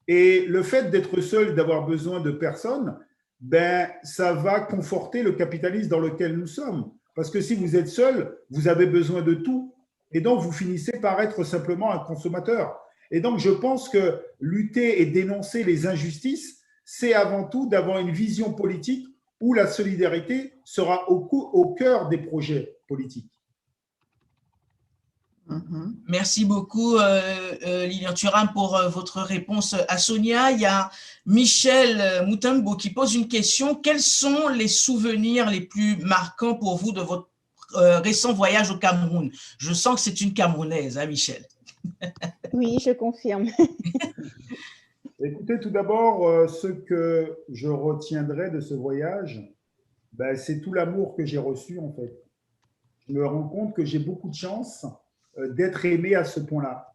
Et le fait d'être seul, d'avoir besoin de personne, ben, ça va conforter le capitalisme dans lequel nous sommes. Parce que si vous êtes seul, vous avez besoin de tout. Et donc, vous finissez par être simplement un consommateur. Et donc, je pense que lutter et dénoncer les injustices, c'est avant tout d'avoir une vision politique où la solidarité sera au cœur des projets politiques. Merci beaucoup, Lilian Thuram, pour votre réponse à Sonia. Il y a Michel Moutambo qui pose une question. Quels sont les souvenirs les plus marquants pour vous de votre récent voyage au Cameroun? Je sens que c'est une Camerounaise, hein, Michel? Oui, je confirme. Écoutez, tout d'abord, ce que je retiendrai de ce voyage, ben, c'est tout l'amour que j'ai reçu, en fait. Je me rends compte que j'ai beaucoup de chance d'être aimé à ce point-là.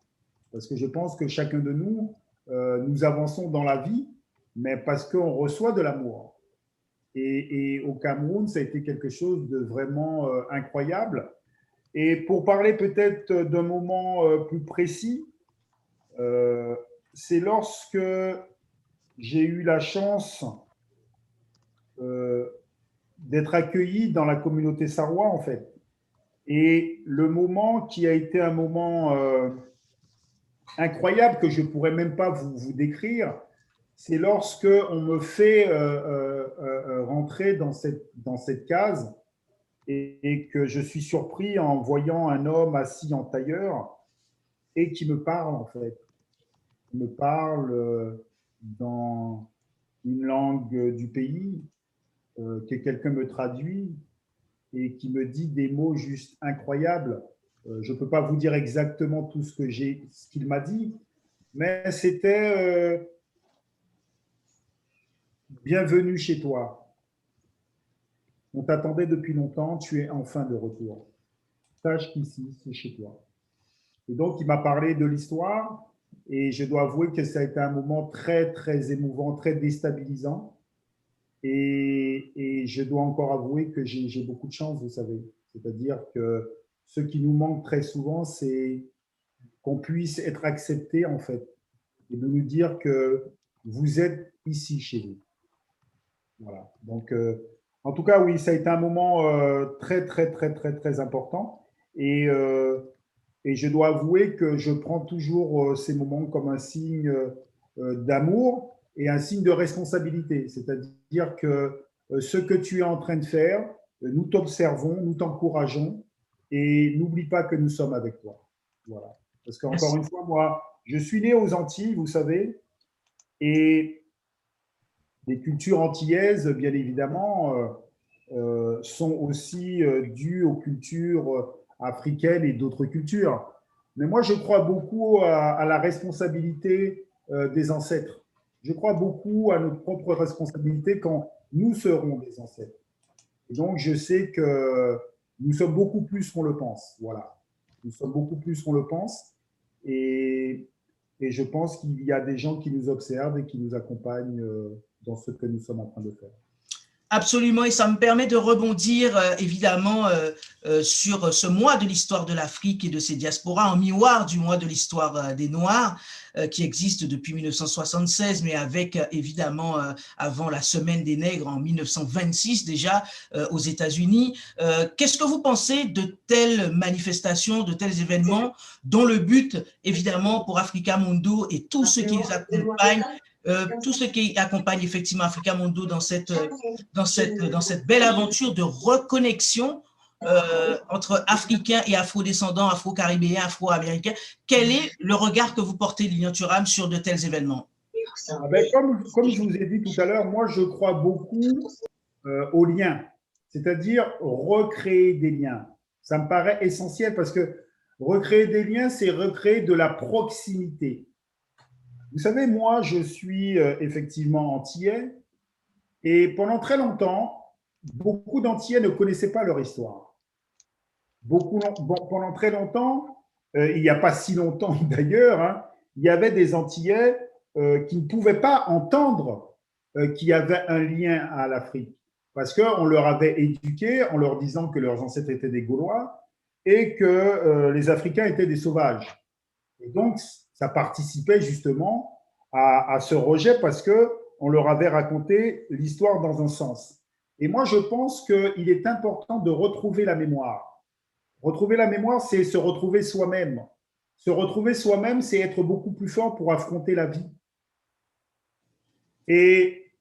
Parce que je pense que chacun de nous, nous avançons dans la vie, mais parce qu'on reçoit de l'amour. Et au Cameroun, ça a été quelque chose de vraiment incroyable. Et pour parler peut-être d'un moment plus précis, c'est lorsque j'ai eu la chance d'être accueilli dans la communauté sarwa, en fait. Et le moment qui a été un moment incroyable que je ne pourrais même pas vous décrire, c'est lorsque on me fait rentrer dans cette case et que je suis surpris en voyant un homme assis en tailleur et qui me parle, en fait. Il me parle dans une langue du pays, que quelqu'un me traduit et qui me dit des mots juste incroyables. Je ne peux pas vous dire exactement tout ce qu'il m'a dit, mais c'était bienvenue chez toi. On t'attendait depuis longtemps, tu es enfin de retour. Sache qu'ici, c'est chez toi. Et donc, il m'a parlé de l'histoire et je dois avouer que ça a été un moment très, très émouvant, très déstabilisant. Et je dois encore avouer que j'ai beaucoup de chance, vous savez. C'est-à-dire que ce qui nous manque très souvent, c'est qu'on puisse être accepté, en fait, et de nous dire que vous êtes ici chez vous. Voilà. Donc, en tout cas, oui, ça a été un moment très, très, très, très, très important. Et je dois avouer que je prends toujours ces moments comme un signe d'amour et un signe de responsabilité. C'est-à-dire que ce que tu es en train de faire, nous t'observons, nous t'encourageons et n'oublie pas que nous sommes avec toi. Voilà. Parce qu'encore une fois, moi, je suis né aux Antilles, vous savez, et les cultures antillaises, bien évidemment, sont aussi dues aux cultures africaines et d'autres cultures. Mais moi, je crois beaucoup à la responsabilité des ancêtres. Je crois beaucoup à notre propre responsabilité quand nous serons des ancêtres. Et donc, je sais que nous sommes beaucoup plus qu'on le pense. Voilà. Nous sommes beaucoup plus qu'on le pense. Et je pense qu'il y a des gens qui nous observent et qui nous accompagnent dans ce que nous sommes en train de faire. Absolument, et ça me permet de rebondir évidemment sur ce mois de l'histoire de l'Afrique et de ses diasporas en miroir du mois de l'histoire des Noirs qui existe depuis 1976, mais avec évidemment avant la Semaine des Nègres en 1926 déjà aux États-Unis. Qu'est-ce que vous pensez de telles manifestations, de tels événements dont le but évidemment pour Africa Mundo et tous ceux qui les accompagnent, tout ce qui accompagne effectivement Africa Mundo dans cette belle aventure de reconnexion entre Africains et Afro-descendants, Afro-Caribéens, Afro-Américains. Quel est le regard que vous portez, Lilian Thuram, sur de tels événements? Comme je vous ai dit tout à l'heure, moi je crois beaucoup aux liens, c'est-à-dire recréer des liens. Ça me paraît essentiel parce que recréer des liens, c'est recréer de la proximité. Vous savez, moi, je suis effectivement antillais et pendant très longtemps, beaucoup d'Antillais ne connaissaient pas leur histoire. Pendant très longtemps, il n'y a pas si longtemps d'ailleurs, hein, il y avait des Antillais qui ne pouvaient pas entendre qu'il y avait un lien à l'Afrique parce qu'on leur avait éduqué en leur disant que leurs ancêtres étaient des Gaulois et que les Africains étaient des sauvages. Et donc, ça participait justement à ce rejet parce qu'on leur avait raconté l'histoire dans un sens. Et moi, je pense qu'il est important de retrouver la mémoire. Retrouver la mémoire, c'est se retrouver soi-même. Se retrouver soi-même, c'est être beaucoup plus fort pour affronter la vie. Et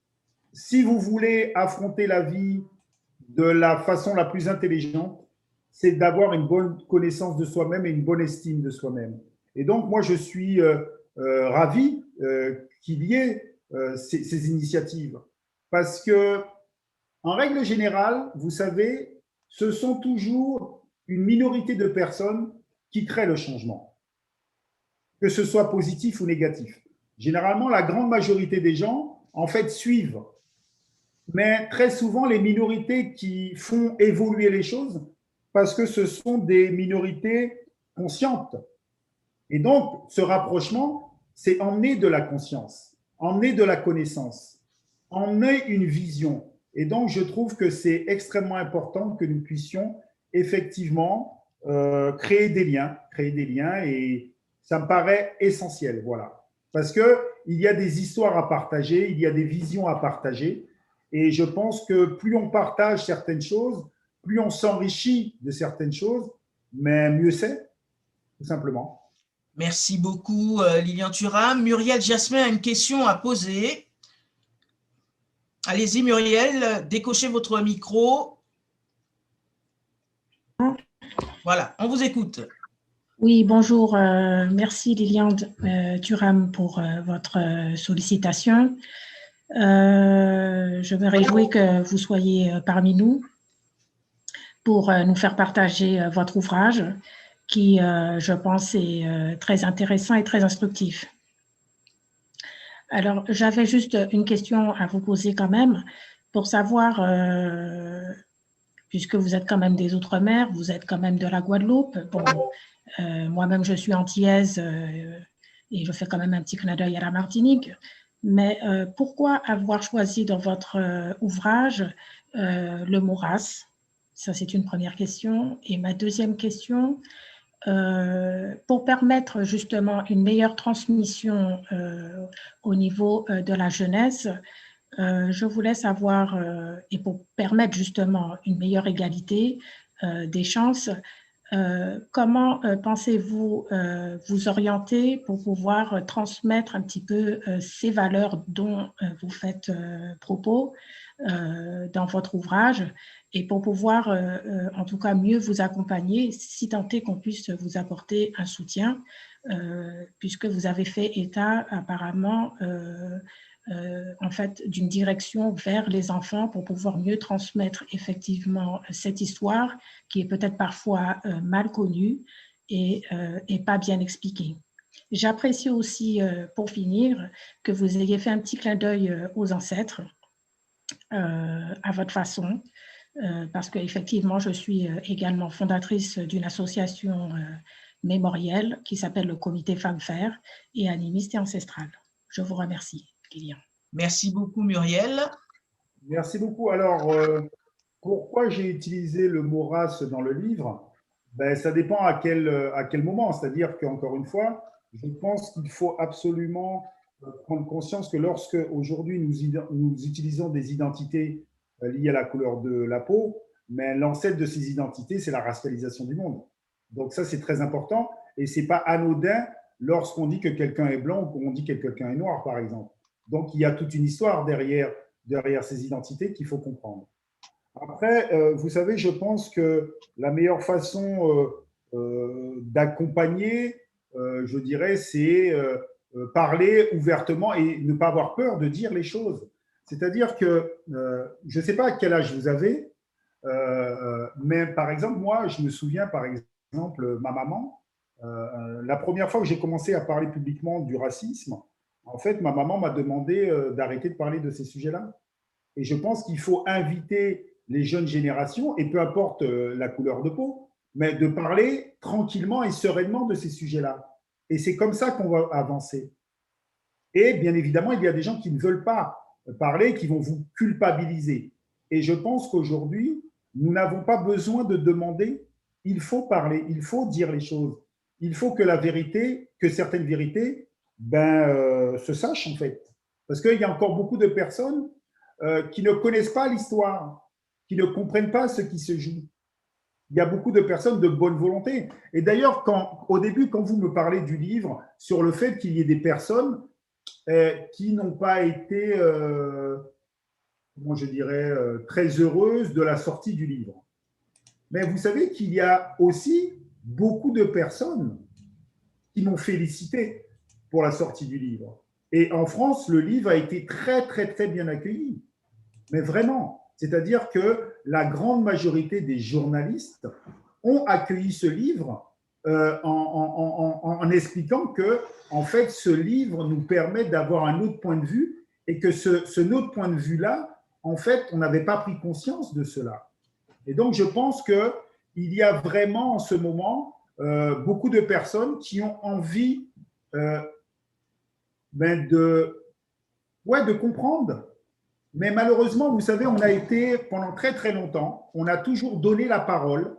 si vous voulez affronter la vie de la façon la plus intelligente, c'est d'avoir une bonne connaissance de soi-même et une bonne estime de soi-même. Et donc, moi, je suis ravi qu'il y ait ces initiatives. Parce que, en règle générale, vous savez, ce sont toujours une minorité de personnes qui créent le changement, que ce soit positif ou négatif. Généralement, la grande majorité des gens, en fait, suivent. Mais très souvent, les minorités qui font évoluer les choses, parce que ce sont des minorités conscientes. Et donc, ce rapprochement, c'est emmener de la conscience, emmener de la connaissance, emmener une vision. Et donc, je trouve que c'est extrêmement important que nous puissions effectivement créer des liens, et ça me paraît essentiel, voilà. Parce qu'il y a des histoires à partager, il y a des visions à partager, et je pense que plus on partage certaines choses, plus on s'enrichit de certaines choses, mais mieux c'est, tout simplement. Merci beaucoup, Lilian Thuram. Muriel Jasmin a une question à poser. Allez-y, Muriel, décochez votre micro. Voilà, on vous écoute. Oui, bonjour. Merci, Lilian Thuram, pour votre sollicitation. Je me réjouis que vous soyez parmi nous pour nous faire partager votre ouvrage qui, je pense, est très intéressant et très instructif. Alors, j'avais juste une question à vous poser quand même pour savoir, puisque vous êtes quand même des Outre-mer, vous êtes quand même de la Guadeloupe. Bon, moi-même, je suis antillaise et je fais quand même un petit clin d'œil à la Martinique. Mais pourquoi avoir choisi dans votre ouvrage le mot race? Ça, c'est une première question. Et ma deuxième question, pour permettre justement une meilleure transmission au niveau de la jeunesse, je voulais savoir, et pour permettre justement une meilleure égalité des chances, comment pensez-vous vous orienter pour pouvoir transmettre un petit peu ces valeurs dont vous faites propos dans votre ouvrage et pour pouvoir en tout cas mieux vous accompagner, si tant est qu'on puisse vous apporter un soutien, puisque vous avez fait état apparemment en fait d'une direction vers les enfants pour pouvoir mieux transmettre effectivement cette histoire qui est peut-être parfois mal connue et pas bien expliquée. J'apprécie aussi, pour finir, que vous ayez fait un petit clin d'œil aux ancêtres à votre façon, parce qu'effectivement, je suis également fondatrice d'une association mémorielle qui s'appelle le Comité Femmes Fer et animiste et ancestrale. Je vous remercie, Lilian. Merci beaucoup, Muriel. Merci beaucoup. Alors, pourquoi j'ai utilisé le mot race dans le livre? Ben, ça dépend à quel moment. C'est-à-dire qu'encore une fois, je pense qu'il faut absolument prendre conscience que lorsque aujourd'hui nous utilisons des identités liées à la couleur de la peau, mais l'ancêtre de ces identités, c'est la racialisation du monde. Donc ça, c'est très important et ce n'est pas anodin lorsqu'on dit que quelqu'un est blanc ou qu'on dit que quelqu'un est noir, par exemple. Donc il y a toute une histoire derrière ces identités qu'il faut comprendre. Après, vous savez, je pense que la meilleure façon d'accompagner, je dirais, c'est parler ouvertement et ne pas avoir peur de dire les choses. C'est-à-dire que, je ne sais pas à quel âge vous avez, mais par exemple, moi, je me souviens, par exemple, ma maman, la première fois que j'ai commencé à parler publiquement du racisme, en fait, ma maman m'a demandé d'arrêter de parler de ces sujets-là. Et je pense qu'il faut inviter les jeunes générations, et peu importe la couleur de peau, mais de parler tranquillement et sereinement de ces sujets-là. Et c'est comme ça qu'on va avancer. Et bien évidemment, il y a des gens qui ne veulent pas parler, qui vont vous culpabiliser. Et je pense qu'aujourd'hui, nous n'avons pas besoin de demander, il faut parler, il faut dire les choses. Il faut que la vérité, que certaines vérités, se sachent en fait. Parce qu'il y a encore beaucoup de personnes qui ne connaissent pas l'histoire, qui ne comprennent pas ce qui se joue. Il y a beaucoup de personnes de bonne volonté. Et d'ailleurs, au début, quand vous me parlez du livre sur le fait qu'il y ait des personnes qui n'ont pas été, comment je dirais, très heureuses de la sortie du livre. Mais vous savez qu'il y a aussi beaucoup de personnes qui m'ont félicité pour la sortie du livre. Et en France, le livre a été très, très, très bien accueilli. Mais vraiment, c'est-à-dire que la grande majorité des journalistes ont accueilli ce livre en expliquant que, en fait, ce livre nous permet d'avoir un autre point de vue et que ce autre point de vue-là, en fait, on n'avait pas pris conscience de cela. Et donc, je pense qu'il y a vraiment en ce moment beaucoup de personnes qui ont envie de comprendre. Mais malheureusement, vous savez, on a été pendant très très longtemps, on a toujours donné la parole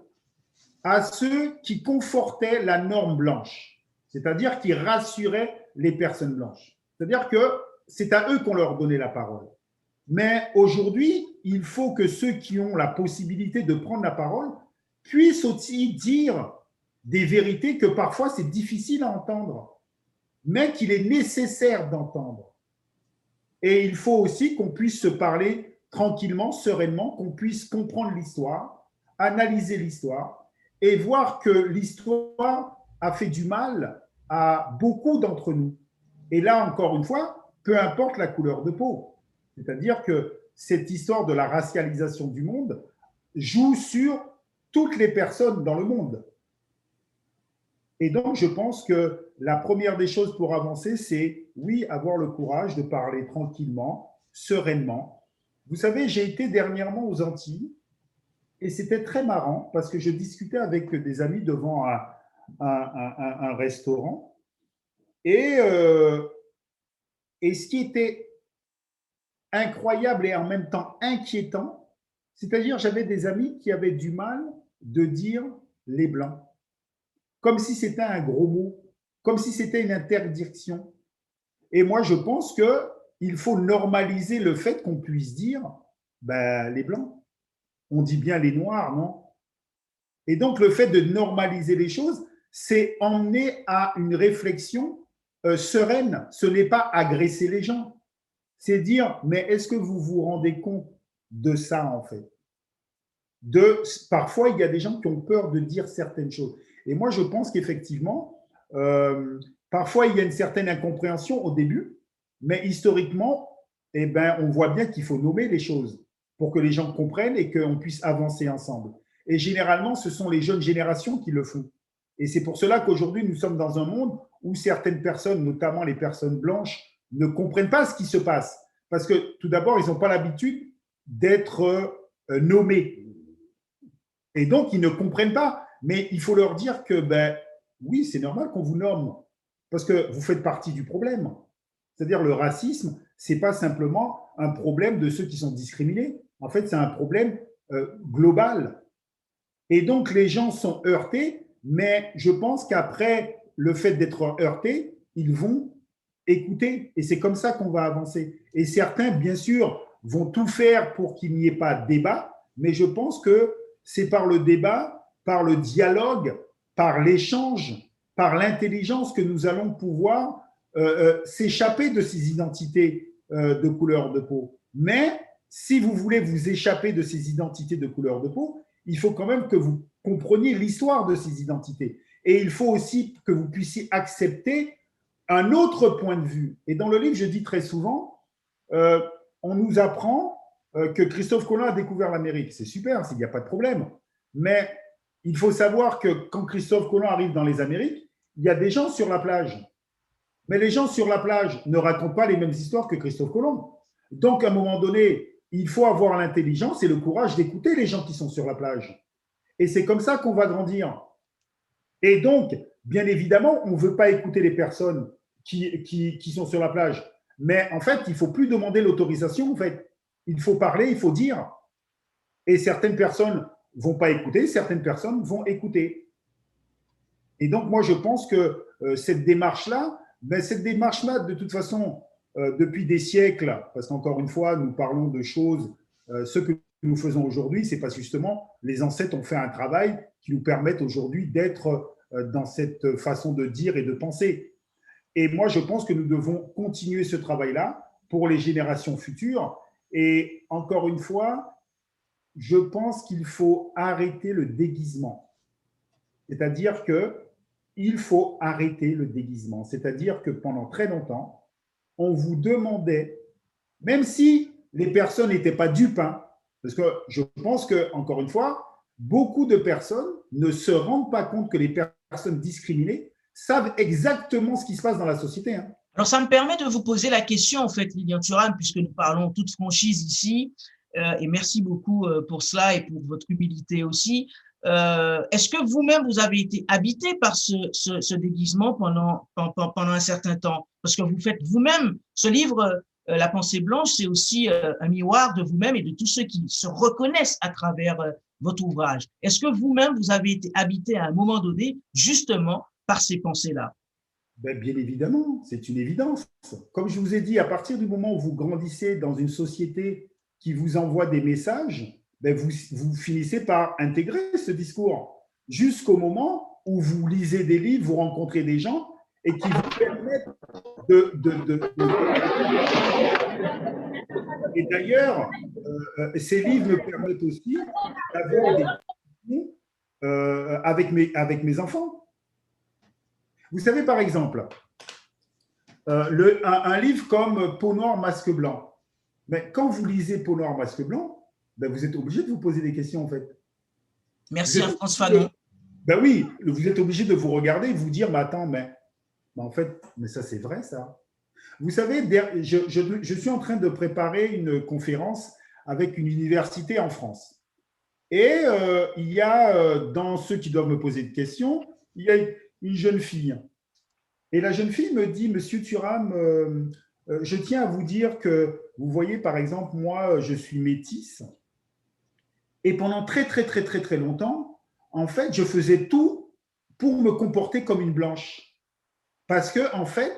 à ceux qui confortaient la norme blanche, c'est-à-dire qui rassuraient les personnes blanches. C'est-à-dire que c'est à eux qu'on leur donnait la parole. Mais aujourd'hui, il faut que ceux qui ont la possibilité de prendre la parole puissent aussi dire des vérités que parfois c'est difficile à entendre, mais qu'il est nécessaire d'entendre. Et il faut aussi qu'on puisse se parler tranquillement, sereinement, qu'on puisse comprendre l'histoire, analyser l'histoire et voir que l'histoire a fait du mal à beaucoup d'entre nous. Et là, encore une fois, peu importe la couleur de peau. C'est-à-dire que cette histoire de la racialisation du monde joue sur toutes les personnes dans le monde. Et donc, je pense que la première des choses pour avancer, c'est, oui, avoir le courage de parler tranquillement, sereinement. Vous savez, j'ai été dernièrement aux Antilles et c'était très marrant parce que je discutais avec des amis devant un restaurant. Et ce qui était incroyable et en même temps inquiétant, C'est-à-dire, j'avais des amis qui avaient du mal de dire les blancs, comme si c'était un gros mot, comme si c'était une interdiction. Et moi, je pense qu'il faut normaliser le fait qu'on puisse dire ben, les blancs. On dit bien les noirs, non? Et donc, le fait de normaliser les choses, c'est emmener à une réflexion sereine. Ce n'est pas agresser les gens. C'est dire, mais est-ce que vous vous rendez compte de ça, en fait? Parfois, il y a des gens qui ont peur de dire certaines choses. Et moi, je pense qu'effectivement, parfois, il y a une certaine incompréhension au début, mais historiquement, eh ben, on voit bien qu'il faut nommer les choses pour que les gens comprennent et qu'on puisse avancer ensemble. Et généralement, ce sont les jeunes générations qui le font. Et c'est pour cela qu'aujourd'hui, nous sommes dans un monde où certaines personnes, notamment les personnes blanches, ne comprennent pas ce qui se passe. Parce que tout d'abord, ils n'ont pas l'habitude d'être nommés. Et donc, ils ne comprennent pas. Mais il faut leur dire que, ben, oui, c'est normal qu'on vous nomme, parce que vous faites partie du problème. C'est-à-dire, le racisme, ce n'est pas simplement un problème de ceux qui sont discriminés. En fait, c'est un problème global. Et donc, les gens sont heurtés, mais je pense qu'après le fait d'être heurtés, ils vont écouter. Et c'est comme ça qu'on va avancer. Et certains, bien sûr, vont tout faire pour qu'il n'y ait pas de débat, mais je pense que c'est par le débat, par le dialogue, par l'échange, par l'intelligence que nous allons pouvoir s'échapper de ces identités de couleur de peau. Mais si vous voulez vous échapper de ces identités de couleur de peau, il faut quand même que vous compreniez l'histoire de ces identités. Et il faut aussi que vous puissiez accepter un autre point de vue. Et dans le livre, je dis très souvent, on nous apprend que Christophe Colomb a découvert l'Amérique. C'est super, il n'y a pas de problème. Mais il faut savoir que quand Christophe Colomb arrive dans les Amériques, il y a des gens sur la plage. Mais les gens sur la plage ne racontent pas les mêmes histoires que Christophe Colomb. Donc, à un moment donné, il faut avoir l'intelligence et le courage d'écouter les gens qui sont sur la plage. Et c'est comme ça qu'on va grandir. Et donc, bien évidemment, on ne veut pas écouter les personnes qui sont sur la plage. Mais en fait, il ne faut plus demander l'autorisation. En fait, il faut parler, il faut dire. Et certaines personnes ne vont pas écouter, certaines personnes vont écouter. Et donc, moi, je pense que cette démarche-là, de toute façon, depuis des siècles, parce qu'encore une fois, nous parlons de choses, ce que nous faisons aujourd'hui, c'est parce que justement, les ancêtres ont fait un travail qui nous permettent aujourd'hui d'être dans cette façon de dire et de penser. Et moi, je pense que nous devons continuer ce travail-là pour les générations futures. Et encore une fois, je pense qu'il faut arrêter le déguisement. C'est-à-dire qu'il faut arrêter le déguisement. C'est-à-dire que pendant très longtemps, on vous demandait, même si les personnes n'étaient pas dupes, hein, parce que je pense que, encore une fois, beaucoup de personnes ne se rendent pas compte que les personnes discriminées savent exactement ce qui se passe dans la société. Hein. Alors, ça me permet de vous poser la question, en fait, Lilian Thuram, puisque nous parlons toute franchise ici, et merci beaucoup pour cela et pour votre humilité aussi. Est-ce que vous-même, vous avez été habité par ce déguisement pendant un certain temps? Parce que vous faites vous-même ce livre, La pensée blanche, c'est aussi un miroir de vous-même et de tous ceux qui se reconnaissent à travers votre ouvrage. Est-ce que vous-même, vous avez été habité à un moment donné, justement, par ces pensées-là? Ben, bien évidemment, c'est une évidence. Comme je vous ai dit, à partir du moment où vous grandissez dans une société qui vous envoie des messages, ben vous finissez par intégrer ce discours jusqu'au moment où vous lisez des livres, vous rencontrez des gens et qui vous permettent Et d'ailleurs, ces livres me permettent aussi d'avoir des discussions avec mes enfants. Vous savez, par exemple, un livre comme Peau noire, masque blanc. Mais quand vous lisez Peau noire, masque blanc, ben vous êtes obligé de vous poser des questions, en fait. Merci à France Fanon. Ben oui, vous êtes obligé de vous regarder et de vous dire, mais attends, mais en fait, mais ça, c'est vrai, ça. Vous savez, je suis en train de préparer une conférence avec une université en France. Et il y a, dans ceux qui doivent me poser des questions, il y a une jeune fille. Et la jeune fille me dit, Monsieur Thuram, je tiens à vous dire que, vous voyez, par exemple, moi, je suis métisse. Et pendant très, très, très, très, très longtemps, en fait, je faisais tout pour me comporter comme une blanche. Parce que, en fait,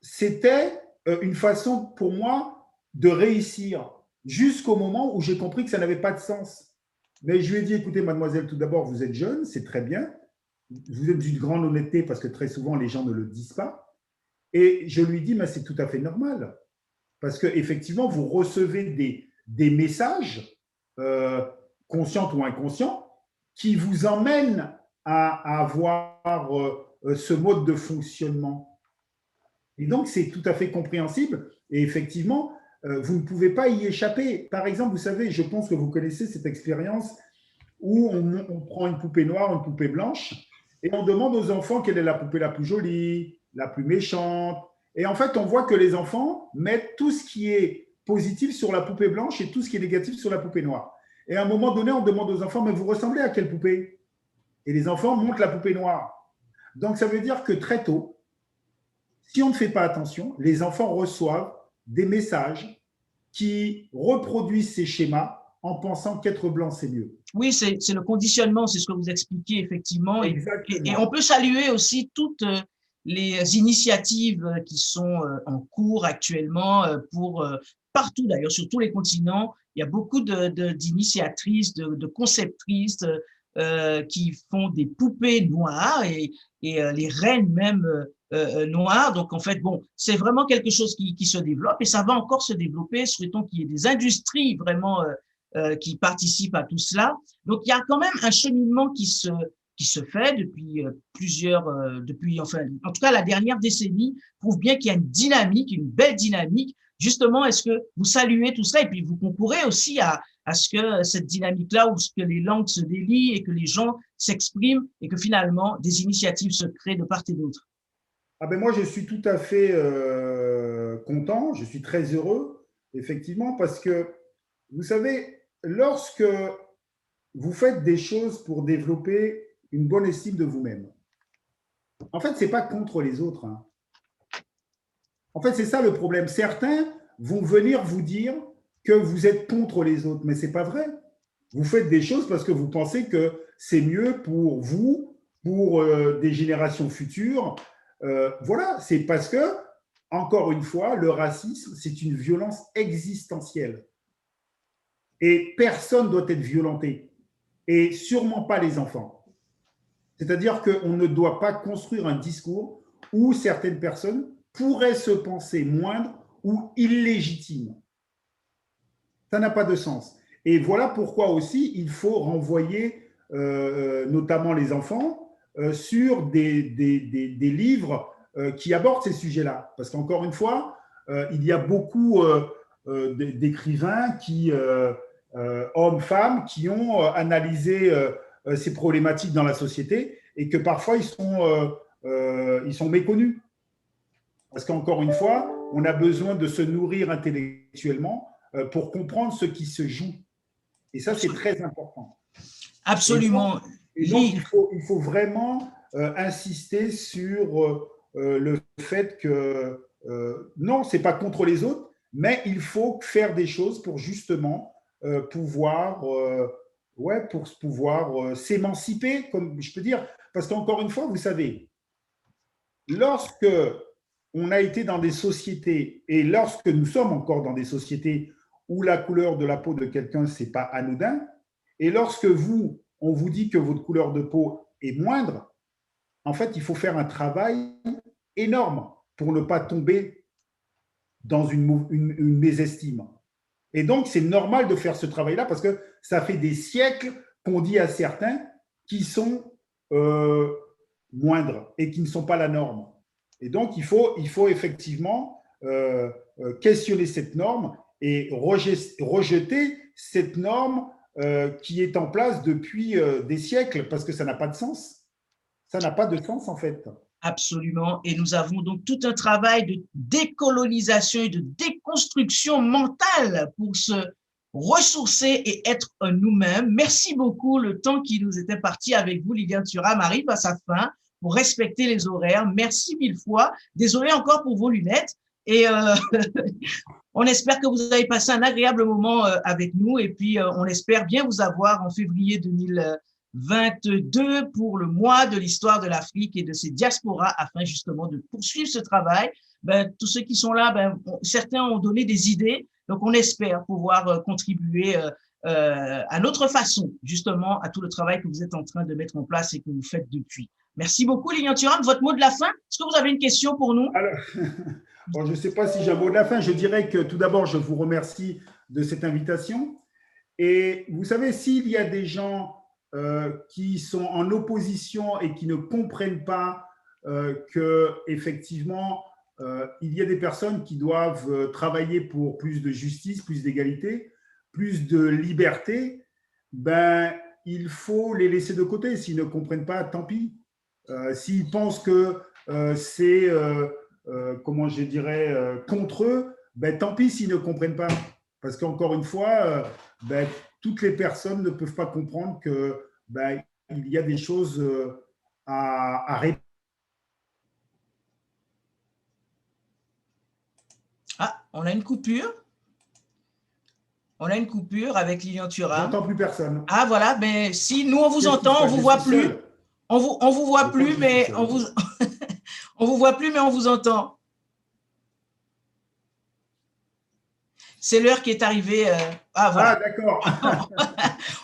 c'était une façon pour moi de réussir jusqu'au moment où j'ai compris que ça n'avait pas de sens. Mais je lui ai dit, écoutez, mademoiselle, tout d'abord, vous êtes jeune, c'est très bien. Vous êtes d'une grande honnêteté parce que très souvent, les gens ne le disent pas. Et je lui dis, mais c'est tout à fait normal. Parce qu'effectivement, vous recevez des messages, conscients ou inconscients, qui vous emmènent à avoir ce mode de fonctionnement. Et donc, c'est tout à fait compréhensible. Et effectivement, vous ne pouvez pas y échapper. Par exemple, vous savez, je pense que vous connaissez cette expérience où on prend une poupée noire, une poupée blanche, et on demande aux enfants quelle est la poupée la plus jolie, la plus méchante. Et en fait, on voit que les enfants mettent tout ce qui est positif sur la poupée blanche et tout ce qui est négatif sur la poupée noire. Et à un moment donné, on demande aux enfants, mais vous ressemblez à quelle poupée? Et les enfants montrent la poupée noire. Donc, ça veut dire que très tôt, si on ne fait pas attention, les enfants reçoivent des messages qui reproduisent ces schémas en pensant qu'être blanc, c'est mieux. Oui, c'est le conditionnement, c'est ce que vous expliquez effectivement. Et on peut saluer aussi toutes les initiatives qui sont en cours actuellement pour partout d'ailleurs, sur tous les continents. Il y a beaucoup d'initiatrices, de conceptrices qui font des poupées noires et les reines même noires. Donc en fait, bon, c'est vraiment quelque chose qui se développe et ça va encore se développer. Souhaitons qu'il y ait des industries vraiment qui participent à tout cela. Donc, il y a quand même un cheminement qui se fait depuis enfin, en tout cas, la dernière décennie prouve bien qu'il y a une dynamique, une belle dynamique. Justement, est-ce que vous saluez tout cela et puis vous concourez aussi à ce que cette dynamique-là, où ce que les langues se délient et que les gens s'expriment et que finalement, des initiatives se créent de part et d'autre? Ah ben moi, je suis tout à fait content, je suis très heureux, effectivement, parce que, vous savez, lorsque vous faites des choses pour développer une bonne estime de vous-même, en fait, ce n'est pas contre les autres. Hein. En fait, c'est ça le problème. Certains vont venir vous dire que vous êtes contre les autres, mais ce n'est pas vrai. Vous faites des choses parce que vous pensez que c'est mieux pour vous, pour des générations futures. Voilà, c'est parce que, encore une fois, le racisme, c'est une violence existentielle. Et personne ne doit être violenté, et sûrement pas les enfants. C'est-à-dire qu'on ne doit pas construire un discours où certaines personnes pourraient se penser moindres ou illégitimes. Ça n'a pas de sens. Et voilà pourquoi aussi il faut renvoyer notamment les enfants sur des livres qui abordent ces sujets-là. Parce qu'encore une fois, il y a beaucoup d'écrivains qui, hommes, femmes, qui ont analysé ces problématiques dans la société et que parfois ils sont méconnus. Parce qu'encore une fois, on a besoin de se nourrir intellectuellement pour comprendre ce qui se joue. Et ça, c'est très important. Absolument. Et donc il faut vraiment insister sur le fait que non, ce n'est pas contre les autres, mais il faut faire des choses pour justement pouvoir s'émanciper, comme je peux dire. Parce qu'encore une fois, vous savez, lorsque on a été dans des sociétés, et lorsque nous sommes encore dans des sociétés où la couleur de la peau de quelqu'un, ce n'est pas anodin, et lorsque on vous dit que votre couleur de peau est moindre, en fait, il faut faire un travail énorme pour ne pas tomber dans une mésestime. Et donc, c'est normal de faire ce travail-là parce que ça fait des siècles qu'on dit à certains qui sont moindres et qui ne sont pas la norme. Et donc, il faut effectivement questionner cette norme et rejeter cette norme qui est en place depuis des siècles parce que ça n'a pas de sens. Ça n'a pas de sens, en fait. Absolument. Et nous avons donc tout un travail de décolonisation et de déconstruction mentale pour se ressourcer et être nous-mêmes. Merci beaucoup. Le temps qui nous était parti avec vous, Liliane Thuram, arrive à sa fin pour respecter les horaires. Merci mille fois. Désolé encore pour vos lunettes. Et on espère que vous avez passé un agréable moment avec nous. Et puis, on espère bien vous avoir en février 2022 pour le mois de l'histoire de l'Afrique et de ses diasporas afin justement de poursuivre ce travail. Tous ceux qui sont là, certains ont donné des idées. Donc, on espère pouvoir contribuer à notre façon, justement, à tout le travail que vous êtes en train de mettre en place et que vous faites depuis. Merci beaucoup, Lilian Thuram. Votre mot de la fin? Est-ce que vous avez une question pour nous? Alors, bon, je ne sais pas si j'ai un mot de la fin. Je dirais que tout d'abord, je vous remercie de cette invitation. Et vous savez, s'il y a des gens qui sont en opposition et qui ne comprennent pas qu'effectivement, il y a des personnes qui doivent travailler pour plus de justice, plus d'égalité, plus de liberté, il faut les laisser de côté. S'ils ne comprennent pas, tant pis. S'ils pensent que c'est, comment je dirais, contre eux, tant pis s'ils ne comprennent pas. Parce qu'encore une fois, toutes les personnes ne peuvent pas comprendre que il y a des choses à répondre. Ah, on a une coupure. On a une coupure avec Lilian Thuram. J'entends plus personne. Ah, voilà. Mais si nous, on vous entend, on vous voit plus. On vous voit plus, mais on vous, on vous voit plus, mais on vous entend. C'est l'heure qui est arrivée. Ah, voilà. Ah, d'accord.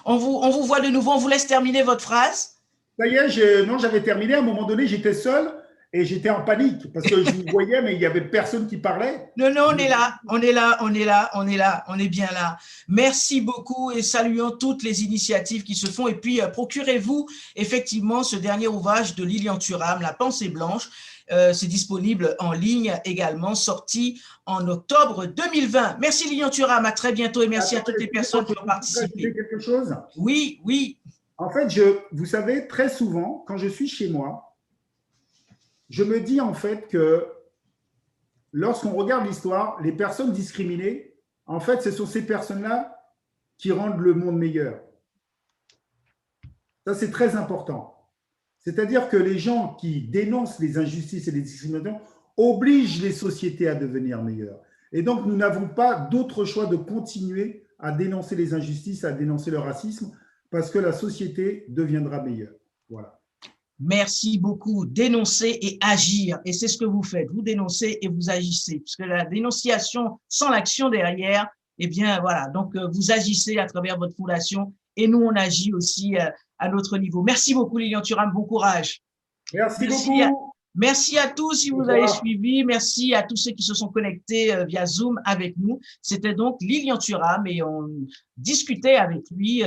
on vous voit de nouveau. On vous laisse terminer votre phrase. Ça y est, non, j'avais terminé. À un moment donné, j'étais seul et j'étais en panique parce que je vous voyais, mais il n'y avait personne qui parlait. Non, on est là, on est là, on est là, on est là, on est bien là. Merci beaucoup et saluons toutes les initiatives qui se font. Et puis, procurez-vous effectivement ce dernier ouvrage de Lilian Thuram, La pensée blanche. C'est disponible en ligne également, sorti en octobre 2020. Merci Lilian Thuram, à très bientôt et merci à toutes les personnes qui ont participé. Quelque chose? Oui, oui. En fait, vous savez, très souvent, quand je suis chez moi, je me dis en fait que lorsqu'on regarde l'histoire, les personnes discriminées, en fait, ce sont ces personnes-là qui rendent le monde meilleur. Ça, c'est très important. C'est-à-dire que les gens qui dénoncent les injustices et les discriminations obligent les sociétés à devenir meilleures. Et donc, nous n'avons pas d'autre choix de continuer à dénoncer les injustices, à dénoncer le racisme, parce que la société deviendra meilleure. Voilà. Merci beaucoup. Dénoncer et agir. Et c'est ce que vous faites. Vous dénoncez et vous agissez. Parce que la dénonciation sans l'action derrière, eh bien, voilà. Donc, vous agissez à travers votre fondation et nous, on agit aussi à notre niveau. Merci beaucoup, Lilian Thuram. Bon courage. Merci beaucoup. Merci à tous si vous avez suivi. Merci à tous ceux qui se sont connectés via Zoom avec nous. C'était donc Lilian Thuram et on discutait avec lui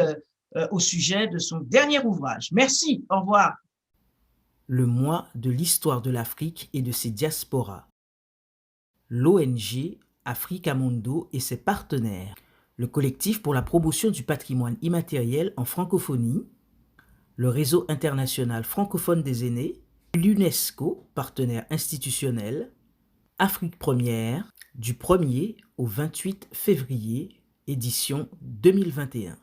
au sujet de son dernier ouvrage. Merci. Au revoir. Le mois de l'histoire de l'Afrique et de ses diasporas. L'ONG Africamundo et ses partenaires, le collectif pour la promotion du patrimoine immatériel en francophonie, le réseau international francophone des aînés, l'UNESCO, partenaire institutionnel, Afrique Première, du 1er au 28 février, édition 2021.